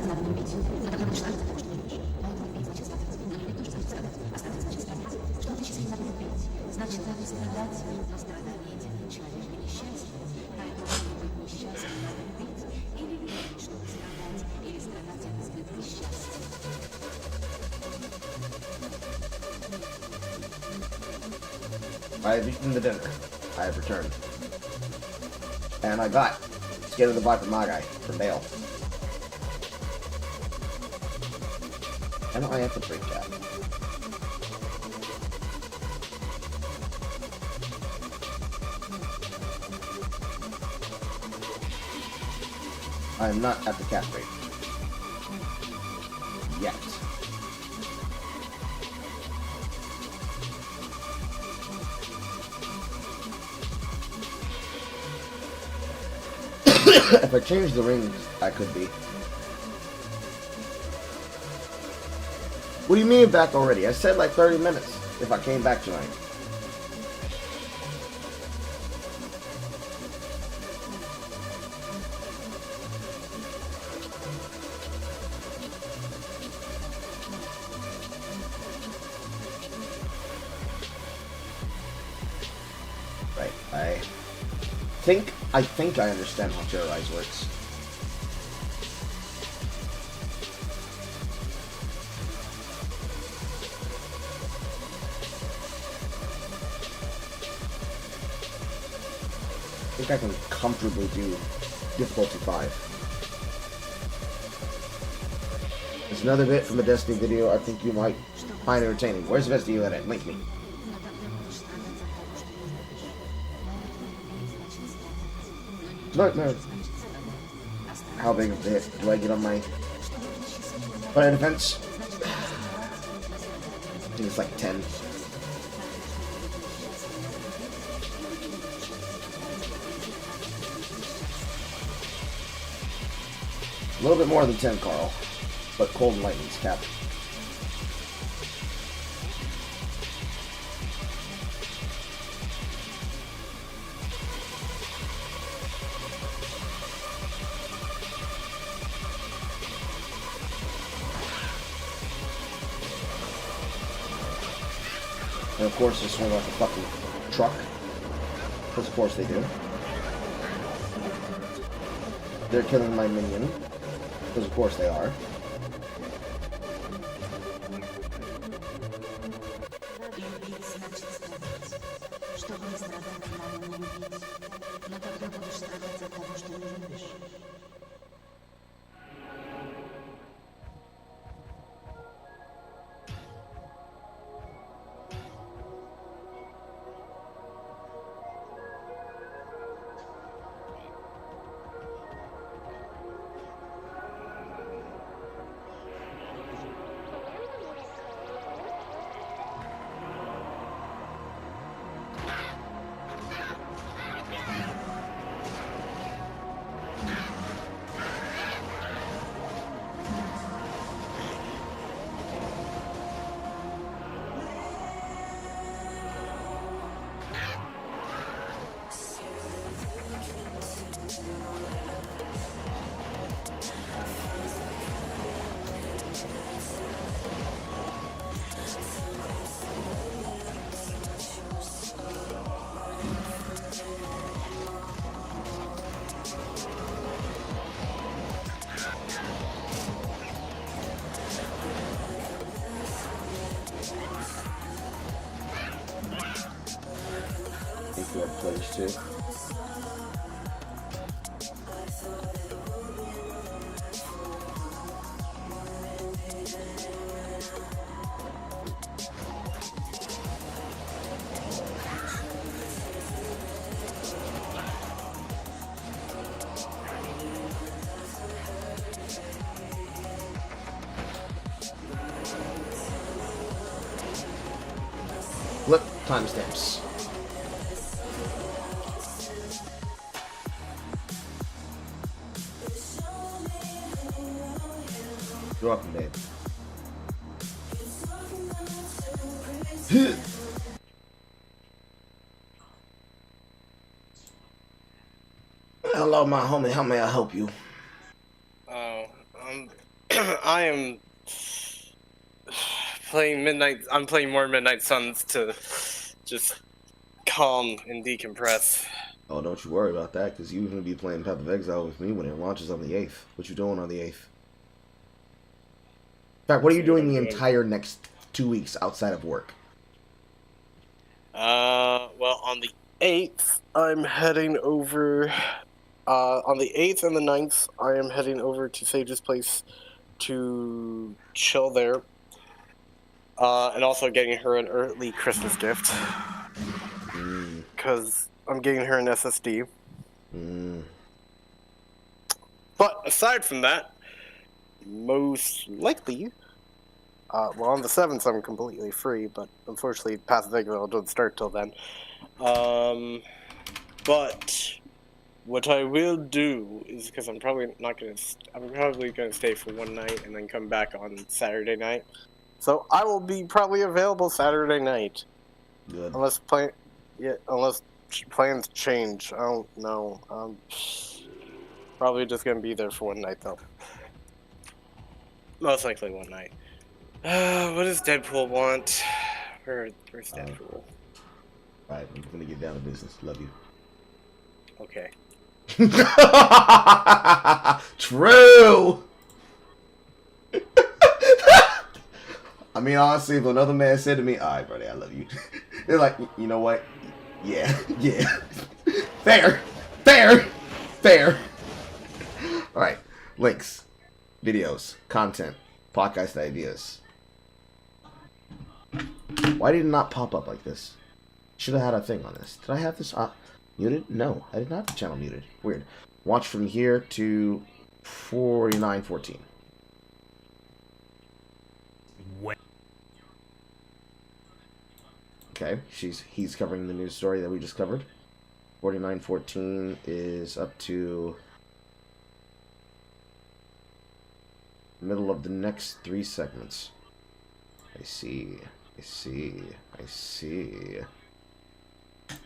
I have eaten the dinner. I have returned. And I got Skin of the Viper Magai for mail. And I have to break that. I am not at the cat rate. Yet. If I change the rings, I could be. What do you mean back already? I said like 30 minutes if I came back tonight. Right, I think I understand how Terrorize works. I think I can comfortably do difficulty 5. There's another bit from a Destiny video I think you might find entertaining. Where's the best video at? Link me. No. How big of a hit do I get on my fire defense? I think it's like 10. A little bit more than 10, Carl. But Cold and Lightning's capped. And of course they swing like a fucking truck. Because of course they do. They're killing my minion. Because of course they are. Players too. Flip timestamps. You're welcome, babe. Hello, my homie. How may I help you? Oh, I am playing Midnight. I'm playing more Midnight Suns to just calm and decompress. Oh, don't you worry about that, because you're going to be playing Path of Exile with me when it launches on the 8th. What you doing on the 8th? In fact, what are you doing the entire next 2 weeks outside of work? Well, on the 8th, I'm heading over... on the 8th and the 9th, I am heading over to Sage's place to chill there. And also getting her an early Christmas gift. Because I'm getting her an SSD. But aside from that, most likely... well, on the 7th, I'm completely free, but unfortunately, Path of Exile doesn't start till then. But what I will do is, because I'm probably going to stay for one night and then come back on Saturday night. So I will be probably available Saturday night. Good. Unless plans change. I don't know. Probably just going to be there for one night, though. Most likely one night. What does Deadpool want? Where's Deadpool? Alright, I'm gonna get down to business. Love you. Okay. True! I mean, honestly, if another man said to me, alright, buddy, I love you. They're like, you know what? Yeah. Fair! Alright, links, videos, content, podcast ideas. Why did it not pop up like this? Should have had a thing on this. Did I have this muted? No, I did not have the channel muted. Weird. Watch from here to 49:14. Okay, he's covering the news story that we just covered. 49:14 is up to middle of the next 3 segments. I see.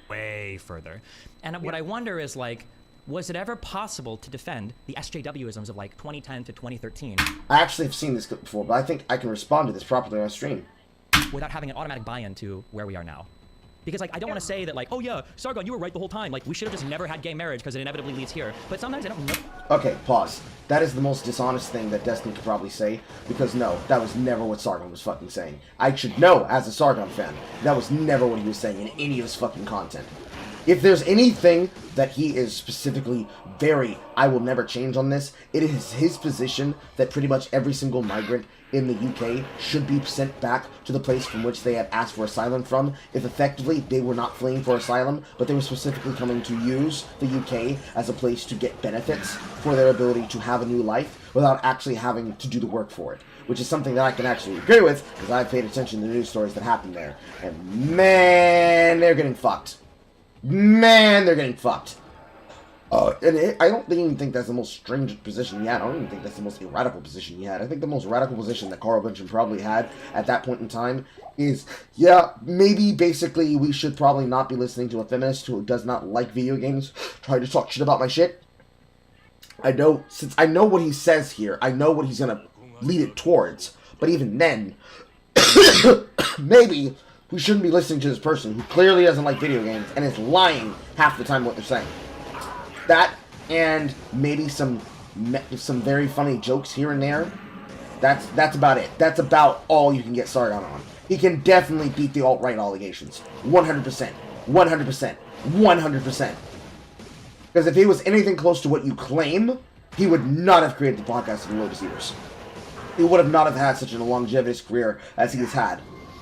Way further. And what I wonder is, like, was it ever possible to defend the SJW-isms of, like, 2010 to 2013? I actually have seen this before, but I think I can respond to this properly on stream. Without having an automatic buy-in to where we are now. Because, like, I don't want to say that, like, oh yeah, Sargon, you were right the whole time. Like, we should have just never had gay marriage because it inevitably leads here. But sometimes I don't know. Okay, pause. That is the most dishonest thing that Destiny could probably say, because no, that was never what Sargon was fucking saying. I should know, as a Sargon fan, that was never what he was saying in any of his fucking content. If there's anything that he is specifically I will never change on this, it is his position that pretty much every single migrant in the UK should be sent back to the place from which they had asked for asylum from, if effectively they were not fleeing for asylum, but they were specifically coming to use the UK as a place to get benefits for their ability to have a new life without actually having to do the work for it. Which is something that I can actually agree with, because I've paid attention to the news stories that happened there. And man, they're getting fucked. And I don't even think that's the most strange position he had. I don't even think that's the most radical position he had. I think the most radical position that Carl Benjamin probably had at that point in time is, yeah, maybe basically we should probably not be listening to a feminist who does not like video games trying to talk shit about my shit. Since I know what he says here, I know what he's gonna lead it towards. But even then, maybe we shouldn't be listening to this person who clearly doesn't like video games and is lying half the time what they're saying. That, and maybe some very funny jokes here and there. That's about it. That's about all you can get Sargon on. He can definitely beat the alt-right allegations. 100%. 100%. 100%. Because if he was anything close to what you claim, he would not have created the podcast of the Lotus Eaters. He would have not have had such a longevitous career as he has had.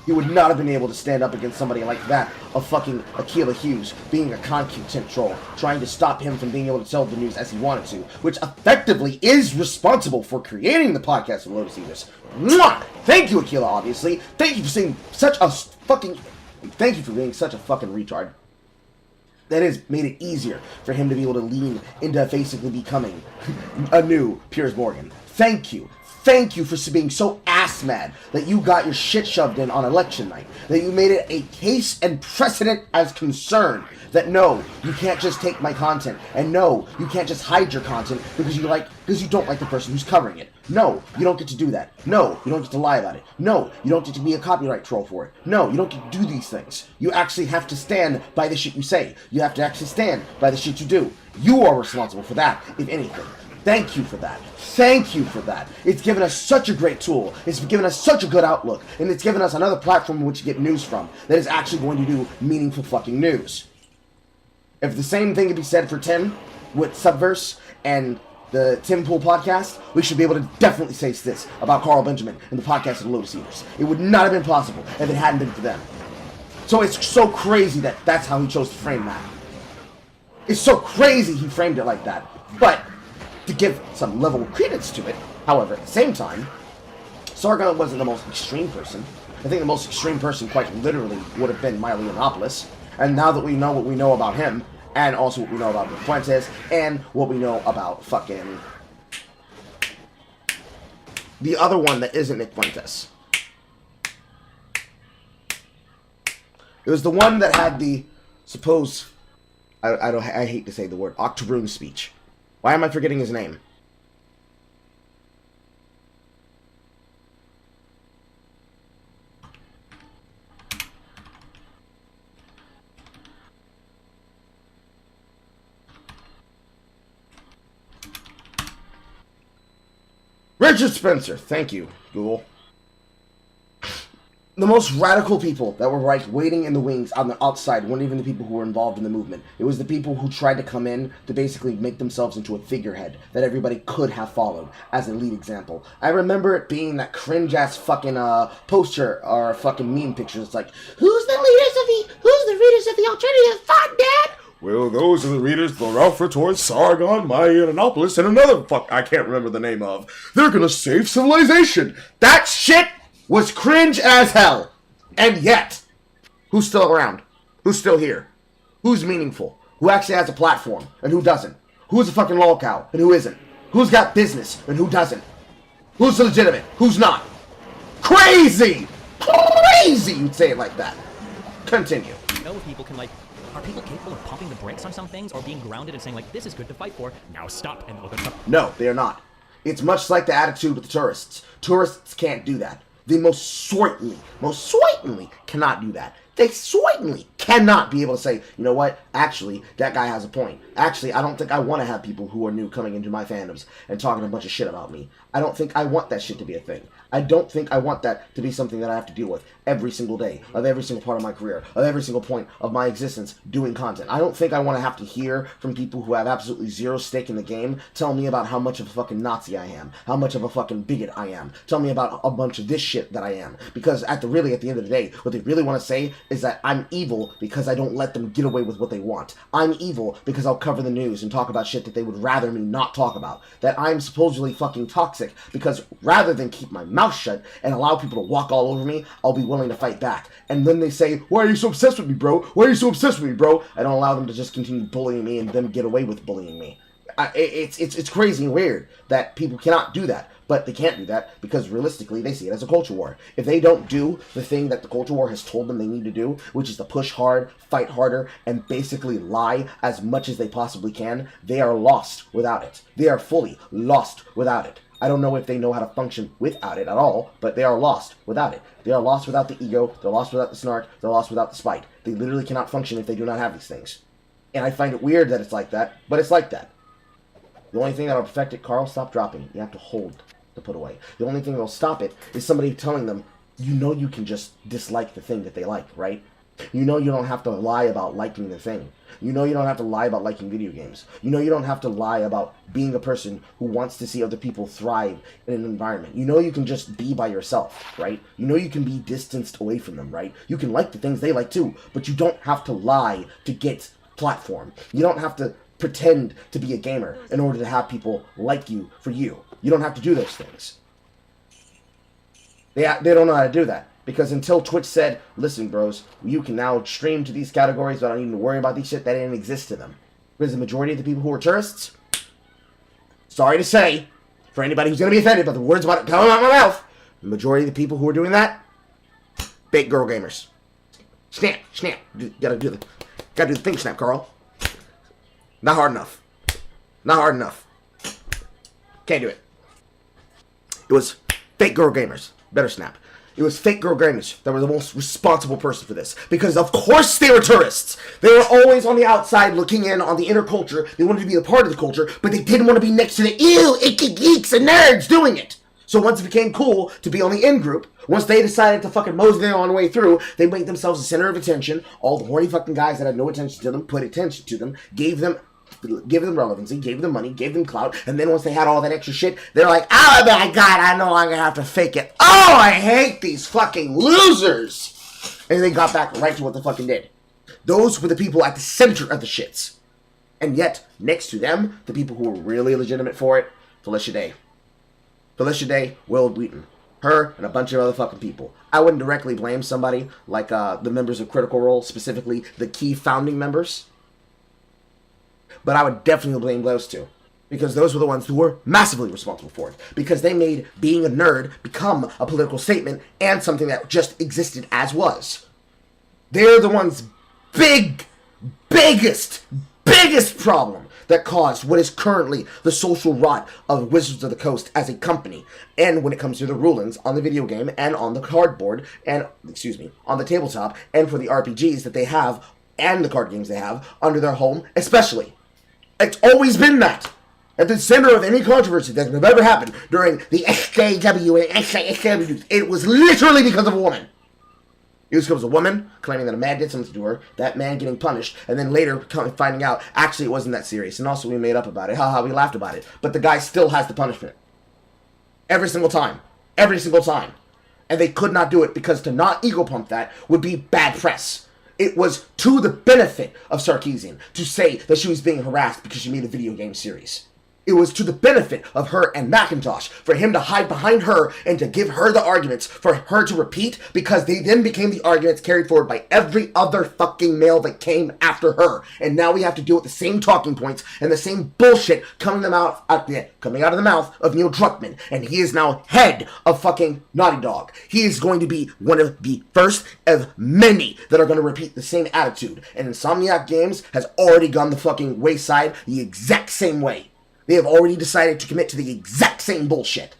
He would not have been able to stand up against somebody like that, of fucking Akilah Hughes, being a content troll, trying to stop him from being able to tell the news as he wanted to, which effectively is responsible for creating the podcast of Lotus Eaters. Mwah! Thank you, Akilah, obviously. Thank you for being such a fucking retard. That has made it easier for him to be able to lean into basically becoming a new Piers Morgan. Thank you. Thank you for being so ass mad that you got your shit shoved in on election night. That you made it a case and precedent as concern that no, you can't just take my content, and no, you can't just hide your content because you don't like the person who's covering it. No, you don't get to do that. No, you don't get to lie about it. No, you don't get to be a copyright troll for it. No, you don't get to do these things. You actually have to stand by the shit you say. You have to actually stand by the shit you do. You are responsible for that, if anything. Thank you for that. Thank you for that. It's given us such a great tool. It's given us such a good outlook. And it's given us another platform in which to get news from that is actually going to do meaningful fucking news. If the same thing could be said for Tim with Subverse and the Tim Pool podcast, we should be able to definitely say this about Carl Benjamin and the podcast of the Lotus Eaters. It would not have been possible if it hadn't been for them. So it's so crazy that that's how he chose to frame that. It's so crazy he framed it like that. But to give some level of credence to it, however, at the same time, Sargon wasn't the most extreme person. I think the most extreme person, quite literally, would have been Milo Yiannopoulos. And now that we know what we know about him, and also what we know about Nick Fuentes, and what we know about fucking the other one that isn't Nick Fuentes. It was the one that had the supposed, I hate to say the word, octoroon speech. Why am I forgetting his name? Richard Spencer. Thank you, Google. The most radical people that were like waiting in the wings on the outside weren't even the people who were involved in the movement. It was the people who tried to come in to basically make themselves into a figurehead that everybody could have followed as a lead example. I remember it being that cringe-ass fucking poster or fucking meme picture. It's like, who's the readers of the alternative thought, Dad? Well, those are the readers, the Ralph Retort, Sargon, Maya Yiannopoulos, and another fuck I can't remember the name of. They're gonna save civilization. That shit was cringe as hell. And yet, who's still around? Who's still here? Who's meaningful? Who actually has a platform and who doesn't? Who's a fucking lolcow and who isn't? Who's got business and who doesn't? Who's legitimate? Who's not? Crazy! Crazy! You'd say it like that. Continue. No, people can are people capable of pumping the brakes on some things or being grounded and saying like, this is good to fight for, now stop and look at something? No, they are not. It's much like the attitude with the tourists. Tourists can't do that. They most certainly cannot do that. They certainly cannot be able to say, you know what, actually, that guy has a point. Actually, I don't think I want to have people who are new coming into my fandoms and talking a bunch of shit about me. I don't think I want that shit to be a thing. I don't think I want that to be something that I have to deal with every single day, of every single part of my career, of every single point of my existence doing content. I don't think I want to have to hear from people who have absolutely zero stake in the game tell me about how much of a fucking Nazi I am, how much of a fucking bigot I am, tell me about a bunch of this shit that I am. Because at the end of the day, what they really want to say is that I'm evil because I don't let them get away with what they want. I'm evil because I'll cover the news and talk about shit that they would rather me not talk about. That I'm supposedly fucking toxic because rather than keep my mouth shut and allow people to walk all over me, I'll be willing to fight back. And then they say, why are you so obsessed with me, bro? Why are you so obsessed with me, bro? I don't allow them to just continue bullying me and them get away with bullying me. It's crazy and weird that people cannot do that. But they can't do that because realistically they see it as a culture war. If they don't do the thing that the culture war has told them they need to do, which is to push hard, fight harder, and basically lie as much as they possibly can, they are lost without it. They are fully lost without it. I don't know if they know how to function without it at all, but they are lost without it. They are lost without the ego, they're lost without the snark, they're lost without the spite. They literally cannot function if they do not have these things. And I find it weird that it's like that, but it's like that. The only thing that will perfect it, Carl, stop dropping. You have to hold to put away. The only thing that will stop it is somebody telling them, you know you can just dislike the thing that they like, right? You know you don't have to lie about liking the thing. You know you don't have to lie about liking video games. You know you don't have to lie about being a person who wants to see other people thrive in an environment. You know you can just be by yourself, right? You know you can be distanced away from them, right? You can like the things they like too, but you don't have to lie to get platform. You don't have to pretend to be a gamer in order to have people like you for you. You don't have to do those things. They don't know how to do that. Because until Twitch said, listen bros, you can now stream to these categories without needing to worry about these shit, that didn't exist to them. Because the majority of the people who are tourists, sorry to say, For anybody who's going to be offended by the words about it coming out of my mouth, the majority of the people who are doing that, fake girl gamers. Snap, snap. Gotta do the thing, snap, Carl. Not hard enough. Not hard enough. Can't do it. It was fake girl gamers. Better snap. It was fake girl gamers that were the most responsible person for this. Because of course they were tourists. They were always on the outside looking in on the inner culture. They wanted to be a part of the culture, but they didn't want to be next to the ew, icky geeks and nerds doing it. So once it became cool to be on the in-group, once they decided to fucking mosey their own way through, they made themselves the center of attention. All the horny fucking guys that had no attention to them put attention to them, gave them relevancy, gave them money, gave them clout, and then once they had all that extra shit, they're like, oh my god, I no longer have to fake it. Oh, I hate these fucking losers! And they got back right to what they fucking did. Those were the people at the center of the shits. And yet, next to them, the people who were really legitimate for it, Felicia Day. Felicia Day, Will Wheaton. Her and a bunch of other fucking people. I wouldn't directly blame somebody like the members of Critical Role, specifically the key founding members. But I would definitely blame those two. Because those were the ones who were massively responsible for it. Because they made being a nerd become a political statement and something that just existed as was. They're the ones biggest problem that caused what is currently the social rot of Wizards of the Coast as a company. And when it comes to the rulings on the video game and on the cardboard and, on the tabletop and for the RPGs that they have and the card games they have under their home especially. It's always been that. At the center of any controversy that have ever happened during the SJW and SJW, it was literally because of a woman. It was because of a woman claiming that a man did something to her, that man getting punished, and then later finding out, actually it wasn't that serious, and also we made up about it, haha, we laughed about it, but the guy still has the punishment. Every single time. Every single time. And they could not do it because to not ego pump that would be bad press. It was to the benefit of Sarkeesian to say that she was being harassed because she made a video game series. It was to the benefit of her and Macintosh for him to hide behind her and to give her the arguments for her to repeat because they then became the arguments carried forward by every other fucking male that came after her. And now we have to deal with the same talking points and the same bullshit coming out of the mouth of Neil Druckmann. And he is now head of fucking Naughty Dog. He is going to be one of the first of many that are going to repeat the same attitude. And Insomniac Games has already gone the fucking wayside the exact same way. They have already decided to commit to the exact same bullshit.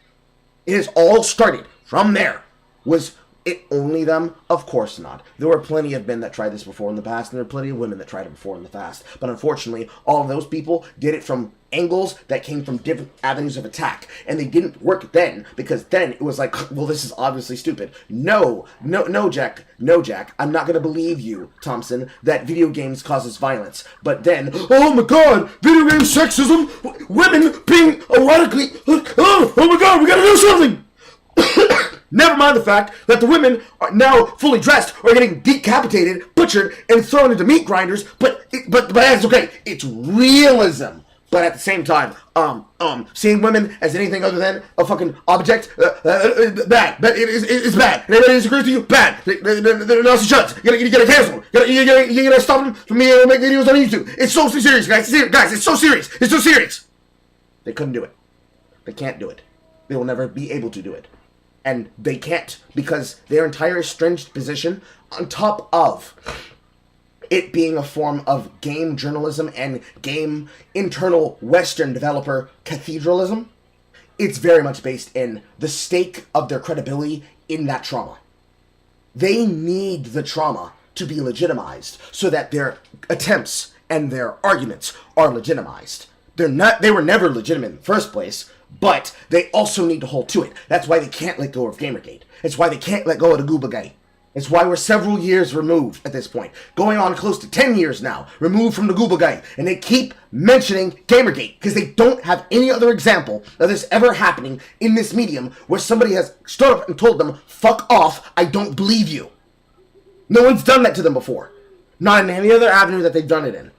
It has all started from there. Was it only them? Of course not. There were plenty of men that tried this before in the past, and there were plenty of women that tried it before in the past. But unfortunately, all of those people did it from angles that came from different avenues of attack. And they didn't work then, because then it was like, well, this is obviously stupid. No, Jack. I'm not going to believe you, Thompson, that video games causes violence. But then, oh my god, video game sexism, women being erotically, oh my god, we gotta do something! Never mind the fact that the women are now fully dressed or getting decapitated, butchered, and thrown into meat grinders, but that's okay. It's realism. But at the same time, seeing women as anything other than a fucking object, bad. But it's bad. And everybody disagrees with you, bad. They're not shuts. You gotta cancel them. You gotta stop them from being able to make videos on YouTube. It's so serious, guys. Guys, it's so serious. It's so serious. They couldn't do it. They can't do it. They will never be able to do it. And they can't because their entire estranged position, on top of it being a form of game journalism and game internal Western developer cathedralism, it's very much based in the stake of their credibility in that trauma. They need the trauma to be legitimized so that their attempts and their arguments are legitimized. They were never legitimate in the first place, but they also need to hold to it. That's why they can't let go of Gamergate. It's why they can't let go of the Goobagate. It's why we're several years removed at this point. Going on close to 10 years now, removed from the Goobagate. And they keep mentioning Gamergate because they don't have any other example of this ever happening in this medium where somebody has stood up and told them, fuck off, I don't believe you. No one's done that to them before. Not in any other avenue that they've done it in.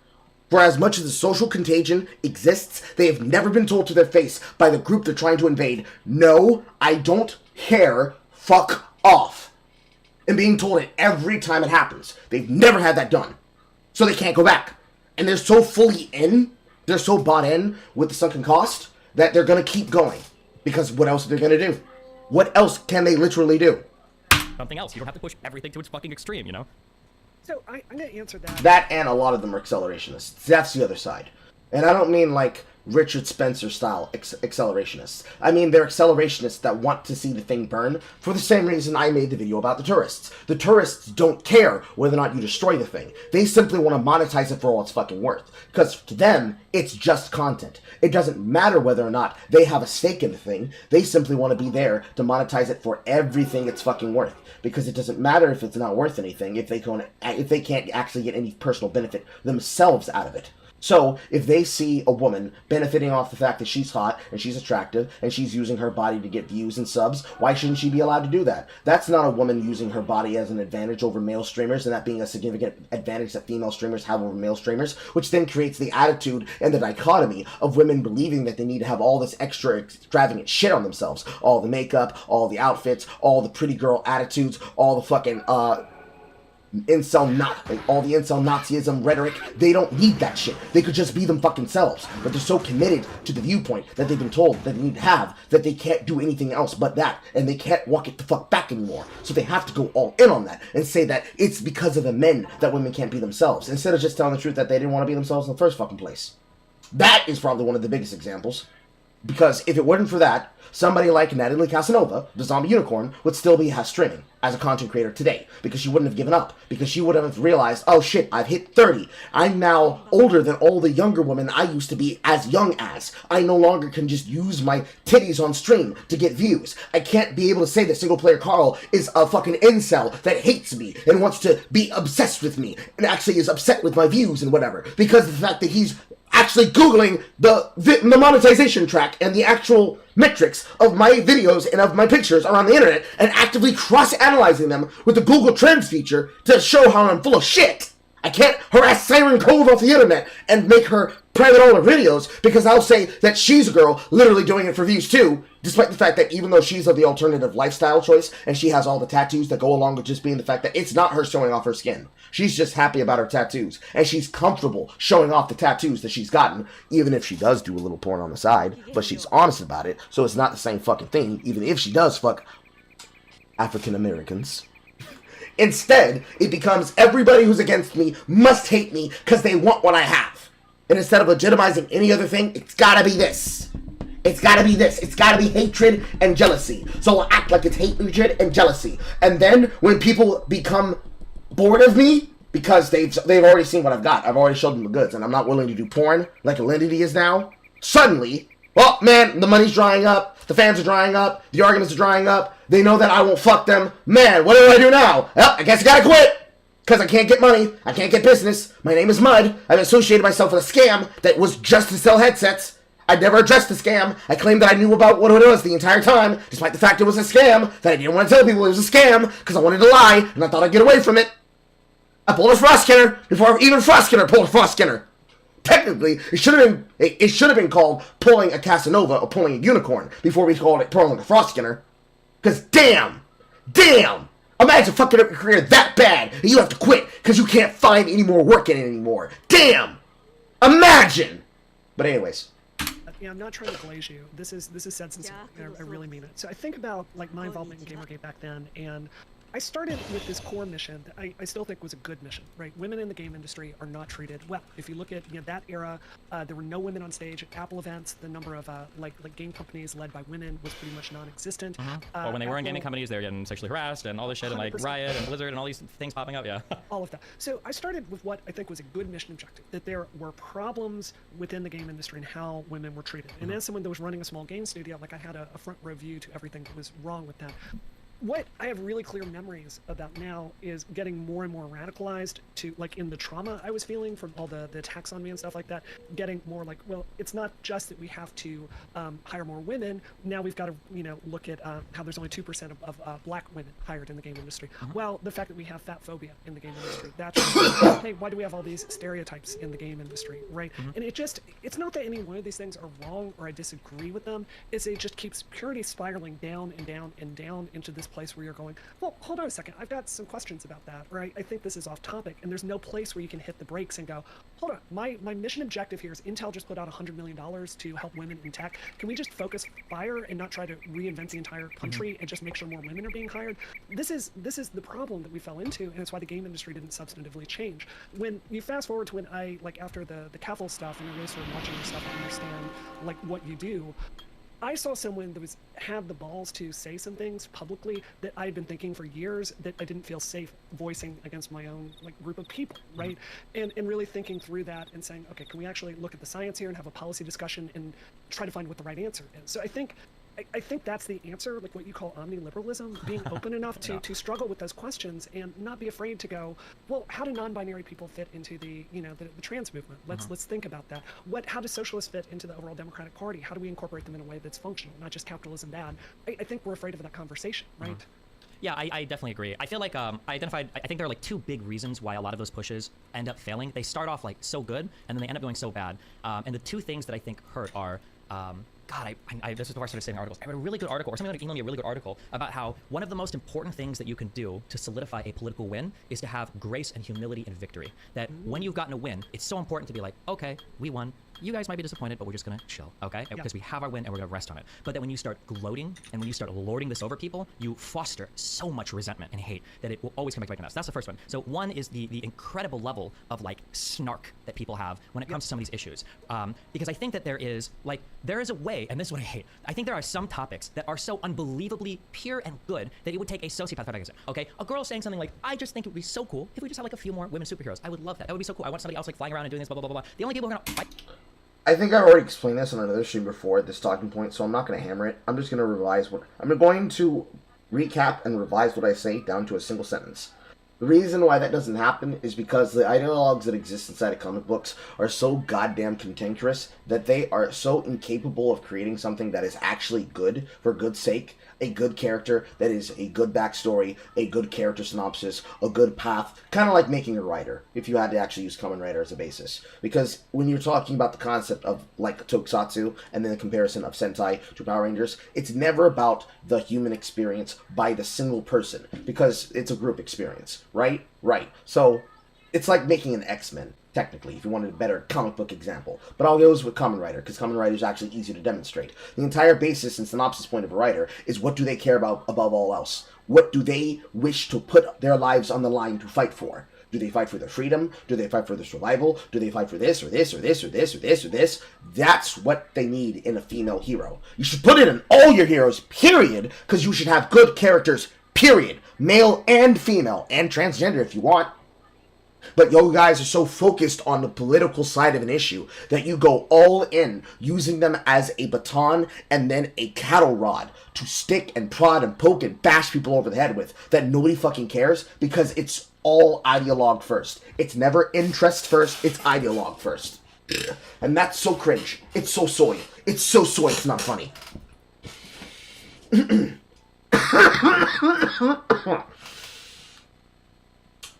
For as much as the social contagion exists, they have never been told to their face by the group they're trying to invade, no, I don't care, fuck off. And being told it every time it happens. They've never had that done. So they can't go back. And they're so fully in, they're so bought in with the sunken cost, that they're going to keep going. Because what else are they going to do? What else can they literally do? Something else. You don't have to push everything to its fucking extreme, you know? So I'm going to answer that. That and a lot of them are accelerationists. That's the other side. And I don't mean like Richard Spencer style accelerationists. I mean they're accelerationists that want to see the thing burn for the same reason I made the video about the tourists. The tourists don't care whether or not you destroy the thing. They simply want to monetize it for all it's fucking worth. Because to them, it's just content. It doesn't matter whether or not they have a stake in the thing. They simply want to be there to monetize it for everything it's fucking worth. Because it doesn't matter if it's not worth anything if they can't actually get any personal benefit themselves out of it. So, if they see a woman benefiting off the fact that she's hot, and she's attractive, and she's using her body to get views and subs, why shouldn't she be allowed to do that? That's not a woman using her body as an advantage over male streamers, and that being a significant advantage that female streamers have over male streamers, which then creates the attitude and the dichotomy of women believing that they need to have all this extra extravagant shit on themselves. All the makeup, all the outfits, all the pretty girl attitudes, all the fucking, all the incel Nazism rhetoric. They don't need that shit. They could just be them fucking selves. But they're so committed to the viewpoint that they've been told that they need to have that they can't do anything else but that. And they can't walk it the fuck back anymore. So they have to go all in on that and say that it's because of the men that women can't be themselves. Instead of just telling the truth that they didn't want to be themselves in the first fucking place. That is probably one of the biggest examples. Because if it weren't for that, somebody like Natalie Casanova, the zombie unicorn, would still be streaming as a content creator today. Because she wouldn't have given up. Because she would have realized, oh shit, I've hit 30. I'm now older than all the younger women I used to be as young as. I no longer can just use my titties on stream to get views. I can't be able to say that SinglePlayerCarl is a fucking incel that hates me and wants to be obsessed with me and actually is upset with my views and whatever. Because of the fact that he's actually Googling the monetization track and the actual metrics of my videos and of my pictures around the internet and actively cross-analyzing them with the Google Trends feature to show how I'm full of shit. I can't harass Siren Cove off the internet and make her private all her videos because I'll say that she's a girl literally doing it for views too, despite the fact that even though she's of the alternative lifestyle choice and she has all the tattoos that go along with just being the fact that it's not her showing off her skin. She's just happy about her tattoos, and she's comfortable showing off the tattoos that she's gotten, even if she does do a little porn on the side, but she's honest about it, so it's not the same fucking thing, even if she does fuck African Americans. Instead, it becomes everybody who's against me must hate me because they want what I have. And instead of legitimizing any other thing, it's gotta be this. It's gotta be this. It's gotta be hatred and jealousy. So I'll act like it's hatred and jealousy. And then, when people become bored of me, because they've already seen what I've got. I've already showed them the goods, and I'm not willing to do porn like Alinity is now. Suddenly, well, man, the money's drying up, the fans are drying up, the arguments are drying up, they know that I won't fuck them. Man, what do I do now? Well, I guess I gotta quit, because I can't get money, I can't get business, my name is Mud, I've associated myself with a scam that was just to sell headsets. I never addressed the scam. I claimed that I knew about what it was the entire time, despite the fact it was a scam, that I didn't want to tell people it was a scam, because I wanted to lie, and I thought I'd get away from it. I pulled a Frost Skinner before even Frost Skinner pulled a Frost Skinner. Technically, it should have been called pulling a Casanova or pulling a unicorn before we called it pulling a Frost Skinner. Cause damn, imagine fucking up your career that bad and you have to quit because you can't find any more work in it anymore. Damn, imagine. But anyways. Yeah, I'm not trying to glaze you. This is said sincerely. I really mean it. So I think about like my involvement in Gamergate back then, and I started with this core mission that I still think was a good mission, right? Women in the game industry are not treated well. If you look at that era, there were no women on stage at Apple events. The number of like game companies led by women was pretty much non-existent. Well, when they were in gaming companies, they were getting sexually harassed and all this shit, and like Riot and Blizzard and all these things popping up. Yeah. All of that. So I started with what I think was a good mission objective, that there were problems within the game industry and how women were treated. And as someone that was running a small game studio, like I had a front row view to everything that was wrong with that. What I have really clear memories about now is getting more and more radicalized to, like, in the trauma I was feeling from all the attacks on me and stuff like that, getting more like, well, it's not just that we have to hire more women. Now we've got to, look at how there's only 2% of black women hired in the game industry. Well, the fact that we have fat phobia in the game industry, that's, hey, why do we have all these stereotypes in the game industry, right? And it's not that any one of these things are wrong or I disagree with them, it just keeps purity spiraling down and down and down into this place where you're going, well, hold on a second, I've got some questions about that, or I think this is off topic, and there's no place where you can hit the brakes and go, hold on, my mission objective here is Intel just put out $100 million to help women in tech. Can we just focus fire and not try to reinvent the entire country and just make sure more women are being hired? This is the problem that we fell into, and it's why the game industry didn't substantively change. When you fast forward to when I, like, after the Cathol stuff, and I really started watching your stuff and understand, like, what you do, I saw someone that had the balls to say some things publicly that I had been thinking for years that I didn't feel safe voicing against my own, like, group of people, right? And really thinking through that and saying, okay, can we actually look at the science here and have a policy discussion and try to find what the right answer is? So I think that's the answer, like what you call omniliberalism, being open enough to struggle with those questions and not be afraid to go, well, how do non-binary people fit into the trans movement? Let's think about that. How do socialists fit into the overall Democratic Party? How do we incorporate them in a way that's functional, not just capitalism bad? I think we're afraid of that conversation, right? Yeah, I definitely agree. I feel like I think there are like two big reasons why a lot of those pushes end up failing. They start off like so good, and then they end up going so bad. And the two things that I think hurt are, God, this is before I started saying articles. I read a really good article, or somebody emailed me a really good article about how one of the most important things that you can do to solidify a political win is to have grace and humility in victory. That when you've gotten a win, it's so important to be like, okay, we won. You guys might be disappointed, but we're just gonna chill, okay? Yeah. Because we have our win and we're gonna rest on it. But that when you start gloating and when you start lording this over people, you foster so much resentment and hate that it will always come back to bite us. That's the first one. So one is the incredible level of like snark that people have when it comes to some of these issues. Because I think that there is a way, and this is what I hate. I think there are some topics that are so unbelievably pure and good that it would take a sociopath to it. Okay, a girl saying something like, "I just think it would be so cool if we just had like a few more women superheroes. I would love that. That would be so cool. I want somebody else like flying around and doing this, blah blah blah blah." The only people who are gonna fight. I think I already explained this on another stream before, this talking point, so I'm not going to hammer it. I'm just going to revise I'm going to recap and revise what I say down to a single sentence. The reason why that doesn't happen is because the ideologues that exist inside of comic books are so goddamn cantankerous that they are so incapable of creating something that is actually good for good's sake. A good character that is a good backstory, a good character synopsis, a good path, kind of like making a writer, if you had to actually use Kamen Rider as a basis. Because when you're talking about the concept of, like, Tokusatsu, and then the comparison of Sentai to Power Rangers, it's never about the human experience by the single person, because it's a group experience, right? Right. So, it's like making an X-Men, technically, if you wanted a better comic book example. But I'll go with Kamen Rider, because Kamen Rider is actually easier to demonstrate. The entire basis and synopsis point of a writer is what do they care about above all else? What do they wish to put their lives on the line to fight for? Do they fight for their freedom? Do they fight for their survival? Do they fight for this, or this, or this, or this, or this, or this? That's what they need in a female hero. You should put it in all your heroes, period, because you should have good characters, period. Male and female, and transgender if you want. But you guys are so focused on the political side of an issue that you go all in, using them as a baton and then a cattle rod to stick and prod and poke and bash people over the head with, that nobody fucking cares, because it's all ideologue first. It's never interest first, it's ideologue first. And that's so cringe. It's so soy. It's so soy, it's not funny.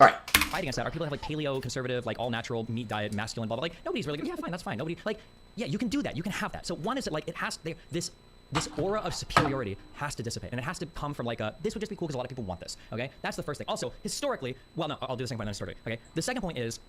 Alright. Fight against that are people who have like paleo, conservative, like all natural meat diet, masculine, blah blah. Like nobody's really good. Yeah, fine, that's fine. Nobody like, yeah, you can do that. You can have that. So one is that like it has this aura of superiority has to dissipate, and it has to come from like this would just be cool because a lot of people want this. Okay, that's the first thing. Also, historically, well, no, I'll do the second point then historically. Okay, the second point is,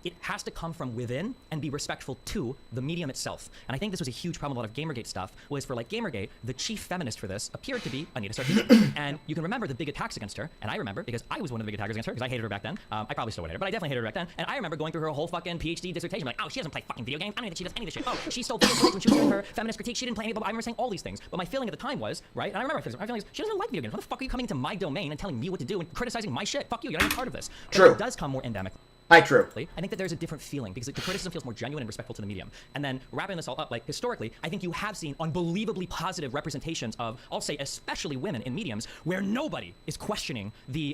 it has to come from within and be respectful to the medium itself. And I think this was a huge problem with a lot of Gamergate stuff, was for like Gamergate, the chief feminist for this appeared to be Anita Sarkeesian. And you can remember the big attacks against her, and I remember, because I was one of the big attackers against her, because I hated her back then. I probably still would hate her, but I definitely hated her back then. And I remember going through her whole fucking PhD dissertation, like, oh, she doesn't play fucking video games, I don't think she does any of this shit. Oh, she stole video games when she was doing her feminist critique, she didn't play any, blah, blah. I remember saying all these things. But my feeling at the time was, right, and I remember my feeling is, she doesn't like video games. What the fuck are you coming into my domain and telling me what to do and criticizing my shit? Fuck you, you're not even part of this. True. But it does come more endemically. Hi, true. I think that there's a different feeling because the criticism feels more genuine and respectful to the medium. And then wrapping this all up, like historically, I think you have seen unbelievably positive representations of, I'll say, especially women in mediums, where nobody is questioning the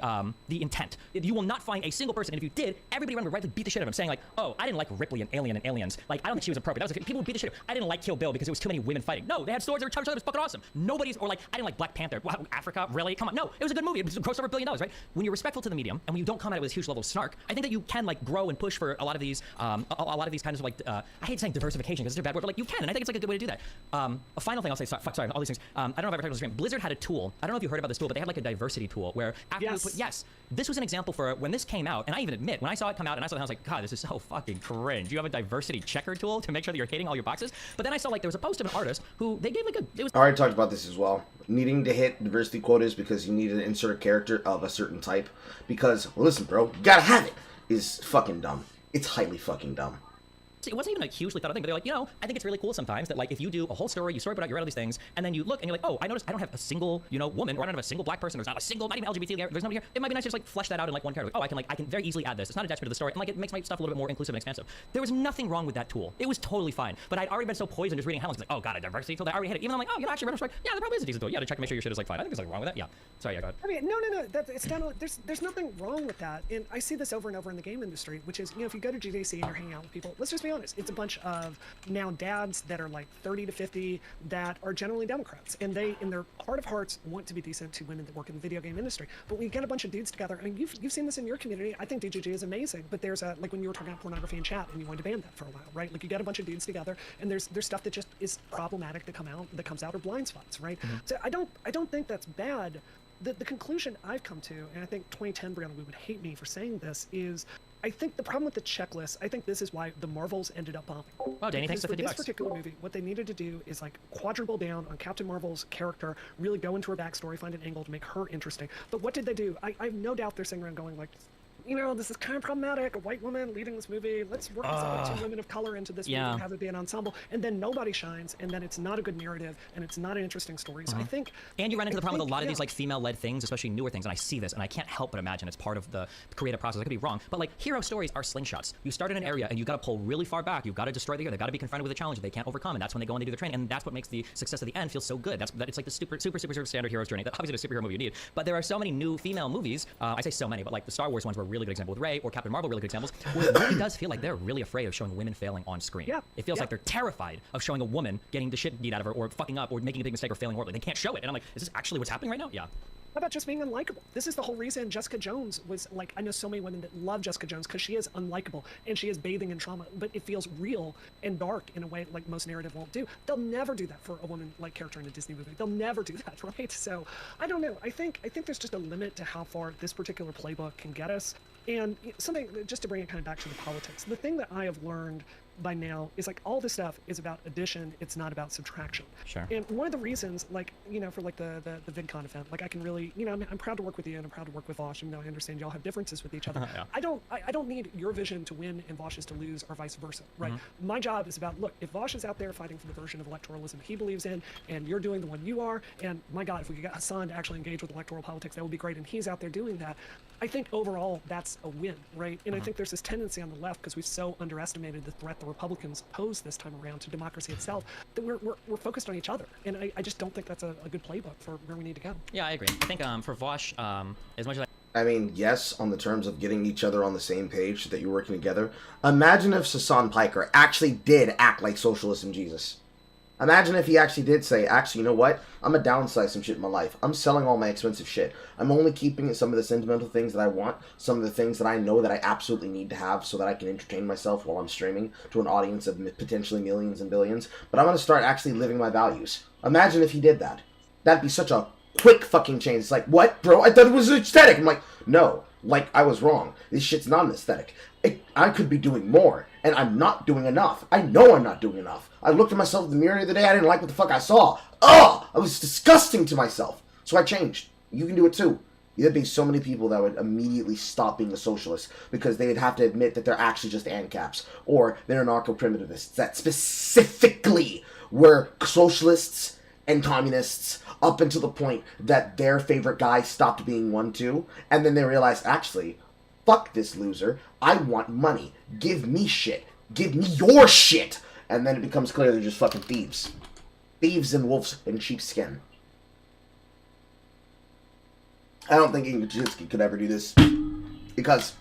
intent. You will not find a single person, and if you did, everybody would rightly beat the shit out of him, saying like, oh, I didn't like Ripley and Alien and Aliens. Like, I don't think she was appropriate. That was people would beat the shit out of. I didn't like Kill Bill because it was too many women fighting. No, they had swords, they were charging each other, it was fucking awesome. Nobody's, or like, I didn't like Black Panther. Wow, Africa, really? Come on. No, it was a good movie. It grossed over $1 billion, right? When you're respectful to the medium, and when you don't come at it with a huge level of snark, I think that you can can like grow and push for a lot of these a lot of these kinds of like I hate saying diversification because it's a bad word, but like you can, and I think it's like a good way to do that. A final thing I'll say, sorry, all these things. I don't know if I've ever talked about this game. Blizzard had a tool. I don't know if you heard about this tool, but they had like a diversity tool where after you put, this was an example for when this came out, and I even admit when I saw it come out and I saw it, I was like, God, this is so fucking cringe. You have a diversity checker tool to make sure that you're hitting all your boxes. But then I saw like there was a post of an artist who they gave like it was. I already talked about this as well. Needing to hit diversity quotas because you need to insert a character of a certain type. Because, well, listen, bro, you gotta have it. Is fucking dumb. It's highly fucking dumb. It wasn't even a hugely thought of thing, but they're like, I think it's really cool sometimes that like if you do a whole story, you storyboard out, you write all these things, and then you look and you're like, oh, I noticed I don't have a single, woman, or I don't have a single black person, there's not a single, not even LGBT, there's nobody here. It might be nice to just like flesh that out in like one character. Like, oh, I can very easily add this. It's not attached to the story, and like it makes my stuff a little bit more inclusive and expansive. There was nothing wrong with that tool. It was totally fine. But I'd already been so poisoned just reading headlines, like, oh god, a diversity tool. I already hit it. Even though I'm like, oh, actually, retrospect, yeah, there probably is a decent tool. Yeah, to check to make sure your shit is like fine. I think there's something wrong with that. Yeah. Sorry, go ahead. I mean, no. It's kind of there's nothing wrong with that, and I see this over and over in the game industry, which is if you go to GDC and you're hanging out with people, let's just be honest, it's a bunch of now dads that are like 30 to 50 that are generally Democrats, and they in their heart of hearts want to be decent to women that work in the video game industry. But when you get a bunch of dudes together, I mean, you've seen this in your community. I think DGG is amazing, but there's a like when you were talking about pornography in chat and you wanted to ban that for a while, right? Like you get a bunch of dudes together and there's stuff that just is problematic that comes out or blind spots, right? So I don't think that's bad. The conclusion I've come to, and I think 2010 Brianna would hate me for saying this, is I think the problem with the checklist, I think this is why the Marvels ended up bombing. Oh, Danny, thanks for $50. This particular movie, what they needed to do is like quadruple down on Captain Marvel's character, really go into her backstory, find an angle to make her interesting. But what did they do? I have no doubt they're sitting around going like, this is kind of problematic. A white woman leading this movie. Let's work two women of color into this movie and have it be an ensemble. And then nobody shines, and then it's not a good narrative, and it's not an interesting story. So I think... And you run into the problem with a lot of these like female-led things, especially newer things, and I see this, and I can't help but imagine it's part of the creative process. I could be wrong, but like hero stories are slingshots. You start in an area, and you got to pull really far back. You've got to destroy the hero. They've got to be confronted with a challenge that they can't overcome, and that's when they go and they do the training, and that's what makes the success of the end feel so good. It's like the super standard hero's journey that obviously the superhero movie you need. But there are so many new female movies. I say so many, but like the Star Wars ones were a really good example with Rey, or Captain Marvel, really good examples, where it really does feel like they're really afraid of showing women failing on screen. Yeah. It feels like they're terrified of showing a woman getting the shit beat out of her, or fucking up, or making a big mistake, or failing horribly. They can't show it. And I'm like, is this actually what's happening right now? Yeah. How about just being unlikable? This is the whole reason Jessica Jones was like, I know so many women that love Jessica Jones because she is unlikable and she is bathing in trauma, but it feels real and dark in a way like most narrative won't do. They'll never do that for a woman like character in a Disney movie. They'll never do that, right? So I don't know. I think there's just a limit to how far this particular playbook can get us. And something, just to bring it kind of back to the politics, the thing that I have learned by now is like all this stuff is about addition, it's not about subtraction. Sure. And one of the reasons, like, for like the VidCon event, like I can really, I'm proud to work with you and I'm proud to work with Vosh, and I understand y'all have differences with each other. Yeah. I don't need your vision to win and Vosh's to lose, or vice versa, right? My job is about, look, if Vosh is out there fighting for the version of electoralism he believes in, and you're doing the one you are, and my God, if we could get Hassan to actually engage with electoral politics, that would be great, and he's out there doing that. I think overall that's a win, right? And I think there's this tendency on the left, because we've so underestimated the threat the Republicans pose this time around to democracy itself, that we're focused on each other. And I just don't think that's a good playbook for where we need to go. Yeah, I agree. I think for Vosh, as much as I mean, yes, on the terms of getting each other on the same page so that you're working together. Imagine if Sasan Piker actually did act like Socialism Jesus. Imagine if he actually did say, actually, you know what? I'm gonna downsize some shit in my life. I'm selling all my expensive shit. I'm only keeping some of the sentimental things that I want, some of the things that I know that I absolutely need to have so that I can entertain myself while I'm streaming to an audience of potentially millions and billions. But I'm gonna start actually living my values. Imagine if he did that. That'd be such a quick fucking change. It's like, what, bro? I thought it was aesthetic. I'm like, no. Like, I was wrong. This shit's not an aesthetic. I could be doing more, and I'm not doing enough. I know I'm not doing enough. I looked at myself in the mirror the other day, I didn't like what the fuck I saw. Ugh! I was disgusting to myself. So I changed. You can do it too. There'd be so many people that would immediately stop being a socialist because they'd have to admit that they're actually just ANCAPs, or they're anarcho-primitivists that specifically were socialists and communists up until the point that their favorite guy stopped being one too, and then they realized, actually, fuck this loser, I want money, give me shit, give me your shit, and then it becomes clear they're just fucking thieves. Thieves in wolves in sheepskin. I don't think Kaczynski could ever do this, because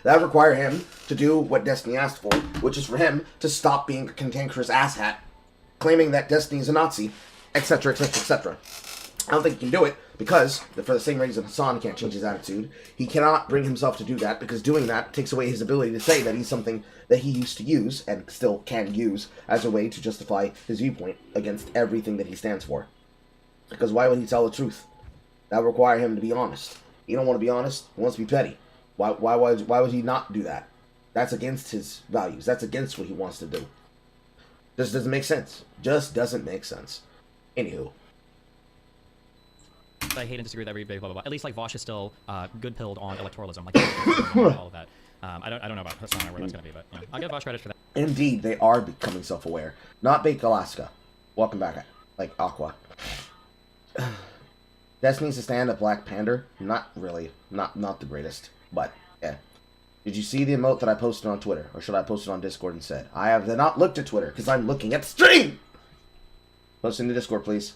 that would require him to do what Destiny asked for, which is for him to stop being a cantankerous asshat, claiming that Destiny is a Nazi, etc., etc., etc. I don't think he can do it, Because, for the same reason Hassan can't change his attitude, he cannot bring himself to do that, because doing that takes away his ability to say that he's something that he used to use, and still can use, as a way to justify his viewpoint against everything that he stands for. Because why would he tell the truth? That would require him to be honest. He don't want to be honest, he wants to be petty. Why would he not do that? That's against his values. That's against what he wants to do. This doesn't make sense. Just doesn't make sense. Anywho. I hate and disagree with everybody, blah, blah, blah. At least, like, Vosh is still good-pilled on electoralism. Like, all of that. I don't know about Hassan or where that's going to be, but, you know, I'll give Vosh credit for that. Indeed, they are becoming self-aware. Not Bake Alaska. Welcome back, like, Aqua. Destiny's to stand a Black Panther? Not really. Not the greatest. But, yeah. Did you see the emote that I posted on Twitter? Or should I post it on Discord instead? I have not looked at Twitter, because I'm looking at the stream! Post it in the Discord, please.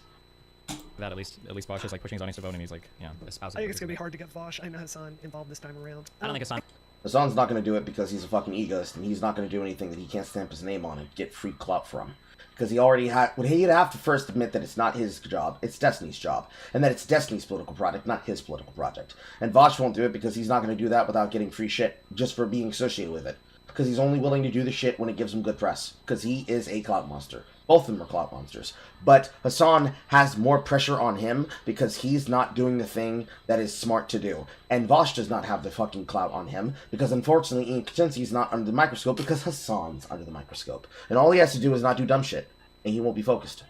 That at least Vosh is like pushing his audience to vote, and he's like, yeah, espousing. I think it's gonna be hard to get Vosh. I know Hassan involved this time around. I don't think Hassan. Hassan's not going to do it because he's a fucking egoist, and he's not going to do anything that he can't stamp his name on and get free clout from. Because he already had... Well, he'd have to first admit that it's not his job, it's Destiny's job. And that it's Destiny's political project, not his political project. And Vosh won't do it because he's not going to do that without getting free shit, just for being associated with it. Because he's only willing to do the shit when it gives him good press. Because he is a clout monster. Both of them are clout monsters. But Hassan has more pressure on him because he's not doing the thing that is smart to do. And Vosh does not have the fucking clout on him because, unfortunately, he's not under the microscope because Hassan's under the microscope. And all he has to do is not do dumb shit. And he won't be focused.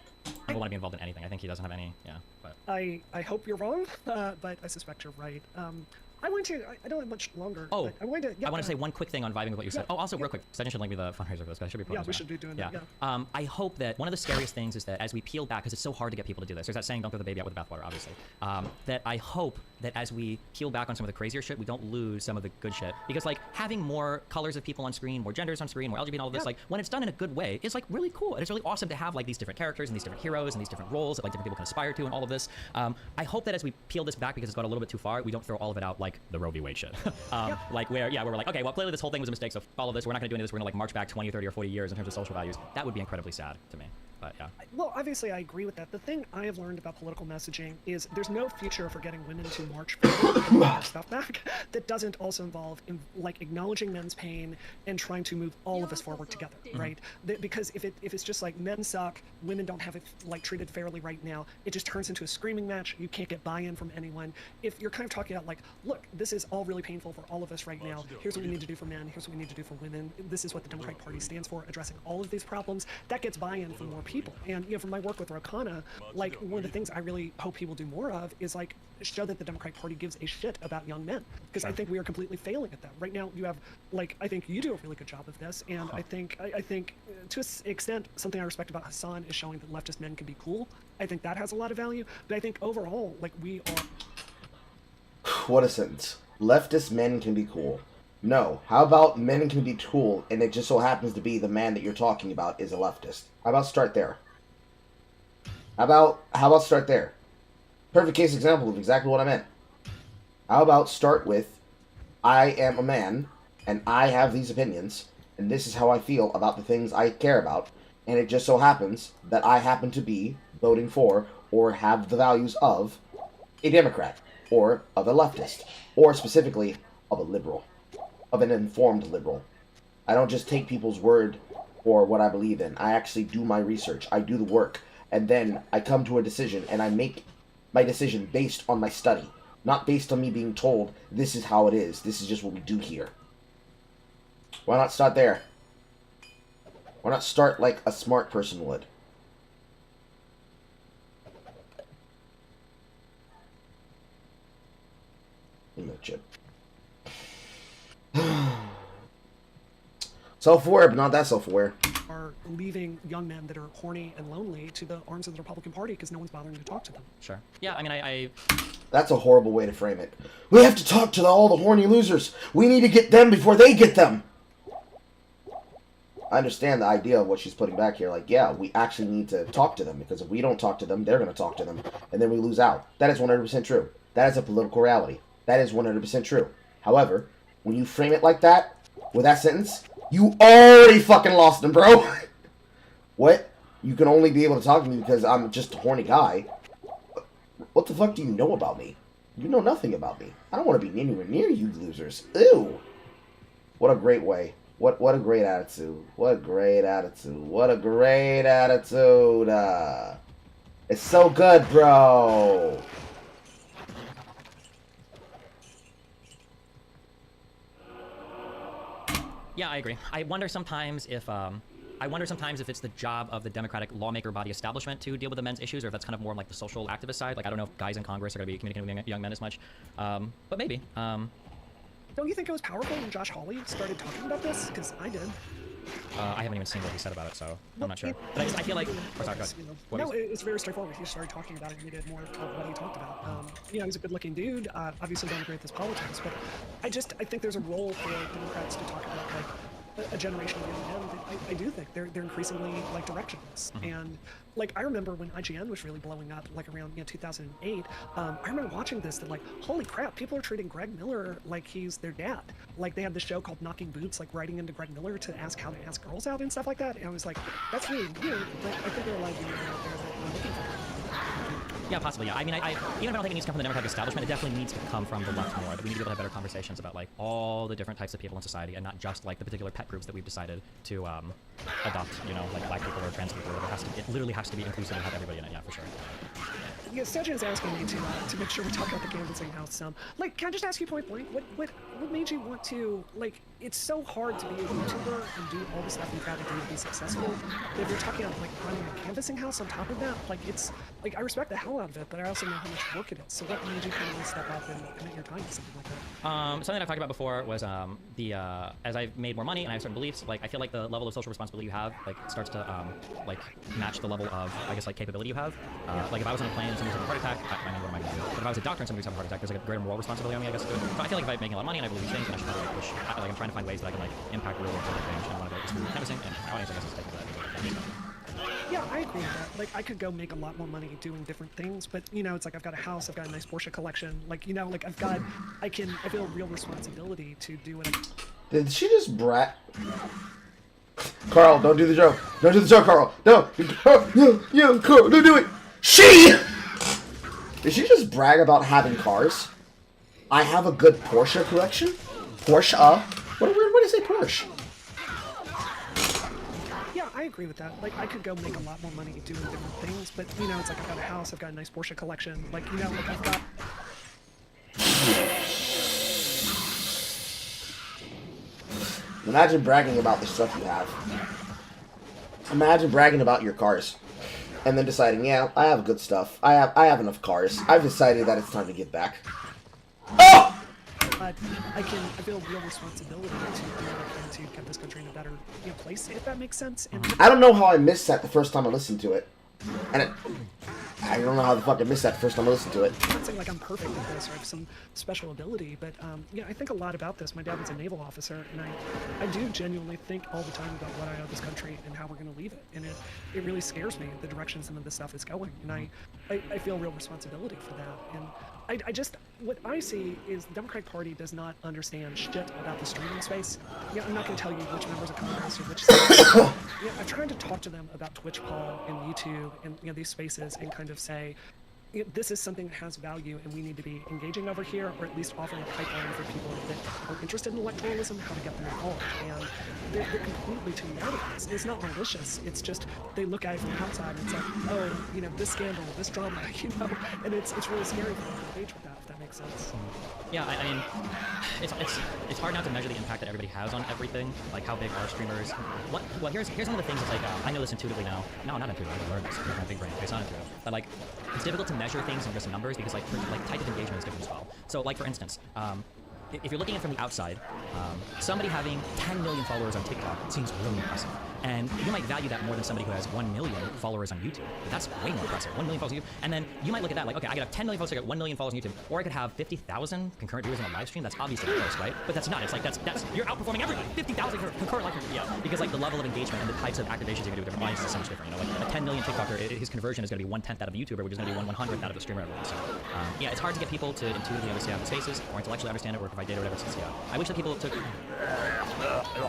I don't want to be involved in anything. I think he doesn't have any, yeah. But I hope you're wrong, but I suspect you're right. I don't have much longer. Oh, I want to say one quick thing on vibing with what you said. Oh, also, real quick, Session should link me the fundraiser for this, but I should be Yeah, we should be doing that, yeah. I hope that one of the scariest things is that as we peel back, because it's so hard to get people to do this, there's that saying, don't throw the baby out with the bathwater, obviously, that I hope that as we peel back on some of the crazier shit, we don't lose some of the good shit. Because, like, having more colors of people on screen, more genders on screen, more LGBT and all of this, like, when it's done in a good way, it's, like, really cool. And it's really awesome to have, like, these different characters and these different heroes and these different roles that, like, different people can aspire to and all of this. I hope that as we peel this back, because it's gone a little bit too far, we don't throw all of it out like the Roe v. Wade shit. Like, where we're like, okay, well, clearly this whole thing was a mistake, so follow this. We're not going to do any of this. We're going to, like, march back 20, 30, or 40 years in terms of social values. That would be incredibly sad to me. But, yeah. Well, obviously, I agree with that. The thing I have learned about political messaging is there's no future for getting women to march for stuff back that doesn't also involve, like, acknowledging men's pain and trying to move all of us forward together, right? Because if it's just like men suck, women don't have it, like, treated fairly right now, it just turns into a screaming match. You can't get buy-in from anyone. If you're kind of talking about, like, look, this is all really painful for all of us right now. Here's what we need to do for men. Here's what we need to do for women. This is what the Democratic Party stands for, addressing all of these problems. That gets buy-in from more people. And, you know, from my work with Rokana, like, one of the things I really hope he will do more of is, like, show that the Democratic Party gives a shit about young men. Because I think we are completely failing at that. Right now, you have, like, I think you do a really good job of this, and I think to an extent, something I respect about Hassan is showing that leftist men can be cool. I think that has a lot of value, but I think overall, like, we are... What a sentence. Leftist men can be cool. No. How about men can be cool, and it just so happens to be the man that you're talking about is a leftist? How about start there? How about start there? Perfect case example of exactly what I meant. How about start with, I am a man, and I have these opinions, and this is how I feel about the things I care about, and it just so happens that I happen to be voting for, or have the values of, a Democrat, or of a leftist, or specifically, of a liberal, of an informed liberal. I don't just take people's word for what I believe in. I actually do my research. I do the work. And then I come to a decision, and I make my decision based on my study. Not based on me being told, this is how it is. This is just what we do here. Why not start there? Why not start like a smart person would? Chip. Self-aware, but not that self-aware. Are leaving young men that are horny and lonely to the arms of the Republican Party because no one's bothering to talk to them. Sure. Yeah, I mean, I... That's a horrible way to frame it. We have to talk to all the horny losers. We need to get them before they get them. I understand the idea of what she's putting back here. Like, yeah, we actually need to talk to them, because if we don't talk to them, they're going to talk to them, and then we lose out. That is 100% true. That is a political reality. That is 100% true. However, when you frame it like that, with that sentence, you already fucking lost them, bro. What? You can only be able to talk to me because I'm just a horny guy. What the fuck do you know about me? You know nothing about me. I don't want to be anywhere near you losers. Ew. What a great way. What a great attitude. What a great attitude. What a great attitude. It's so good, bro. Yeah, I agree. I wonder sometimes if it's the job of the Democratic lawmaker body establishment to deal with the men's issues, or if that's kind of more like the social activist side. Like, I don't know if guys in Congress are going to be communicating with young men as much, but maybe. Don't you think it was powerful when Josh Hawley started talking about this? Because I did. I haven't even seen what he said about it, so I'm not sure. But I feel like... Oh, sorry, go ahead. No, it's very straightforward. He started talking about it, and he did more of what he talked about. You know, he's a good-looking dude. Obviously don't agree with his politics, but I think there's a role for Democrats to talk about, like, a generation of young men that I do think they're increasingly, like, directionless. And, like, I remember when IGN was really blowing up, like, around 2008, I remember watching this, that, like, holy crap, people are treating Greg Miller like he's their dad. Like, they had this show called Knocking Boots, like, writing into Greg Miller to ask how to ask girls out and stuff like that. And I was like, that's really weird, but I think there are a lot of young men out there that are looking for that. Yeah, possibly, yeah. I mean, even if I don't think it needs to come from the Democratic establishment, it definitely needs to come from the left more. That we need to be able to have better conversations about, like, all the different types of people in society, and not just, like, the particular pet groups that we've decided to adopt, you know, like black people or trans people. It literally has to be inclusive and have everybody in it, yeah, for sure. Yeah, Sejin's asking me to make sure we talk about the canvassing house. Like, can I just ask you point blank, what made you want to, like, it's so hard to be a YouTuber and do all the stuff you've got to do to be successful. If you're talking about, like, running a canvassing house on top of that, like, it's, like, I respect the hell out of it, but I also know how much work it is. So what made you kind of step up and commit your time to something like that? Something I've talked about before was as I've made more money and I have certain beliefs, like, I feel like the level of social responsibility you have, like, starts to like match the level of, I guess, like, capability you have. Like, if I was on a plane and somebody was having a heart attack, I mean, what am I going to do? But if I was a doctor and somebody was having a heart attack, there's like a greater moral responsibility on me, I guess, to do it. But I feel like if I'm making a lot of money and I believe these things, then I should probably, like, push. Like, I'm trying to find ways that I can, like, impact real world things. And I want to go through canvassing, and my audience, I guess, is taking that. Yeah, I agree with that. Like, I could go make a lot more money doing different things, but, you know, it's like I've got a house, I've got a nice Porsche collection. Like, you know, like, I feel real responsibility to do what Did she just brat? Carl, don't do the joke. Don't do the joke, Carl. No. Yeah, Carl, don't do it. Did she just brag about having cars? I have a good Porsche collection? Porsche? What a weird way to say Porsche. Yeah, I agree with that. Like, I could go make a lot more money doing different things, but, you know, it's like I've got a house, I've got a nice Porsche collection. Like, you know, like, I've got... Imagine bragging about the stuff you have. Imagine bragging about your cars. And then deciding, yeah, I have good stuff. I have enough cars. I've decided that it's time to give back. Oh! But I feel real responsibility to do it and to get this country in a better, you know, place, if that makes sense. And I don't know how I missed that the first time I listened to it. And I don't know how the fuck I missed that the first time I listened to it. I'm not saying like I'm perfect at this or I have some special ability, but yeah, I think a lot about this. My dad was a naval officer, and I do genuinely think all the time about what I owe this country and how we're going to leave it. And it really scares me, the direction some of this stuff is going. And I feel real responsibility for that. And I just, what I see is the Democratic Party does not understand shit about the streaming space. Yeah, I'm not going to tell you which members of Congress or which yeah, I've tried to talk to them about Twitch, Paul, and YouTube, and, you know, these spaces, and kind of say, you know, this is something that has value, and we need to be engaging over here, or at least offering a pipeline for people that are interested in electoralism, how to get them involved. And they're completely too mad at this. It's not malicious. It's just they look at it from the outside, and it's like, oh, you know, this scandal, this drama, you know, and it's really scary for them to engage with that, if that makes sense. Yeah, I mean, it's hard not to measure the impact that everybody has on everything, like how big are streamers. Well, here's one of the things that's like, I know this intuitively now. No, not intuitively, I learned this with my big brain. It's not intuitive. But like, it's difficult to measure things in just numbers because like type of engagement is different as well. So like for instance, if you're looking at it from the outside, somebody having 10 million followers on TikTok seems really impressive. And you might value that more than somebody who has 1 million followers on YouTube. That's way more impressive. 1 million followers on YouTube. And then you might look at that like, okay, I could have 10 million followers, I got 1 million followers on YouTube. Or I could have 50,000 concurrent viewers in a live stream. That's obviously close, right? But that's not. It's like, that's you're outperforming everybody. 50,000 concurrent live streams. Yeah. Because like the level of engagement and the types of activations you're going to do with different audiences is so much different. You know, like a 10 million TikToker, his conversion is going to be 1/10 that of a YouTuber, which is going to be 1/100th out of a streamer every week. So, yeah, it's hard to get people to intuitively understand the spaces or intellectually understand it or provide data or whatever. So, yeah, I wish that people took,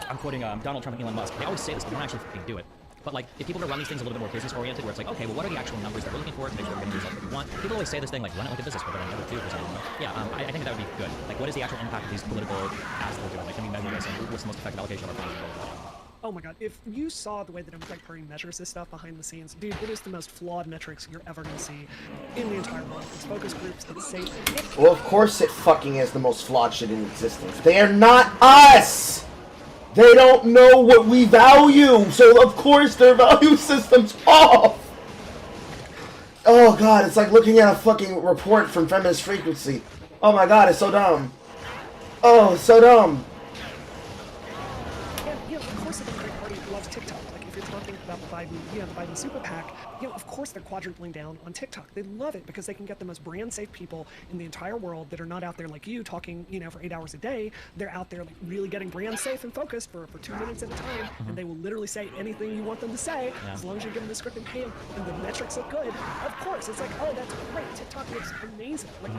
I'm quoting Donald Trump and Elon Musk. They always say this, but they don't actually fucking do it. But like, if people are run these things a little bit more business oriented, where it's like, okay, well, what are the actual numbers that we're looking for to make sure we're getting the results that we want? People always say this thing like, run it like a business, but then I never do for some reason. Yeah, I think that would be good. Like, what is the actual impact of these political ads that we're doing? Like, can we measure this, and what's the most effective allocation of our funds? Oh my god, if you saw the way the Democratic Party measures this stuff behind the scenes, dude, it is the most flawed metrics you're ever going to see in the entire world. It's focus groups, it's safe. Well, of course it fucking is the most flawed shit in existence. They are not us! They don't know what we value, so of course their value system's off! Oh god, it's like looking at a fucking report from Feminist Frequency. Oh my god, it's so dumb. Oh, it's so dumb. And, you know, of course the Democratic Party loves TikTok. Like, if you're talking about the Biden, you know, the Biden super PAC, you know, of course they're quadrupling down on TikTok. They love it because they can get the most brand safe people in the entire world that are not out there like you talking, you know, for 8 hours a day. They're out there like really getting brand safe and focused for 2 minutes at a time, and they will literally say anything you want them to say as long as you give them the script and pay them, and the metrics look good. Of course, it's like, oh, that's great. TikTok looks amazing. Like,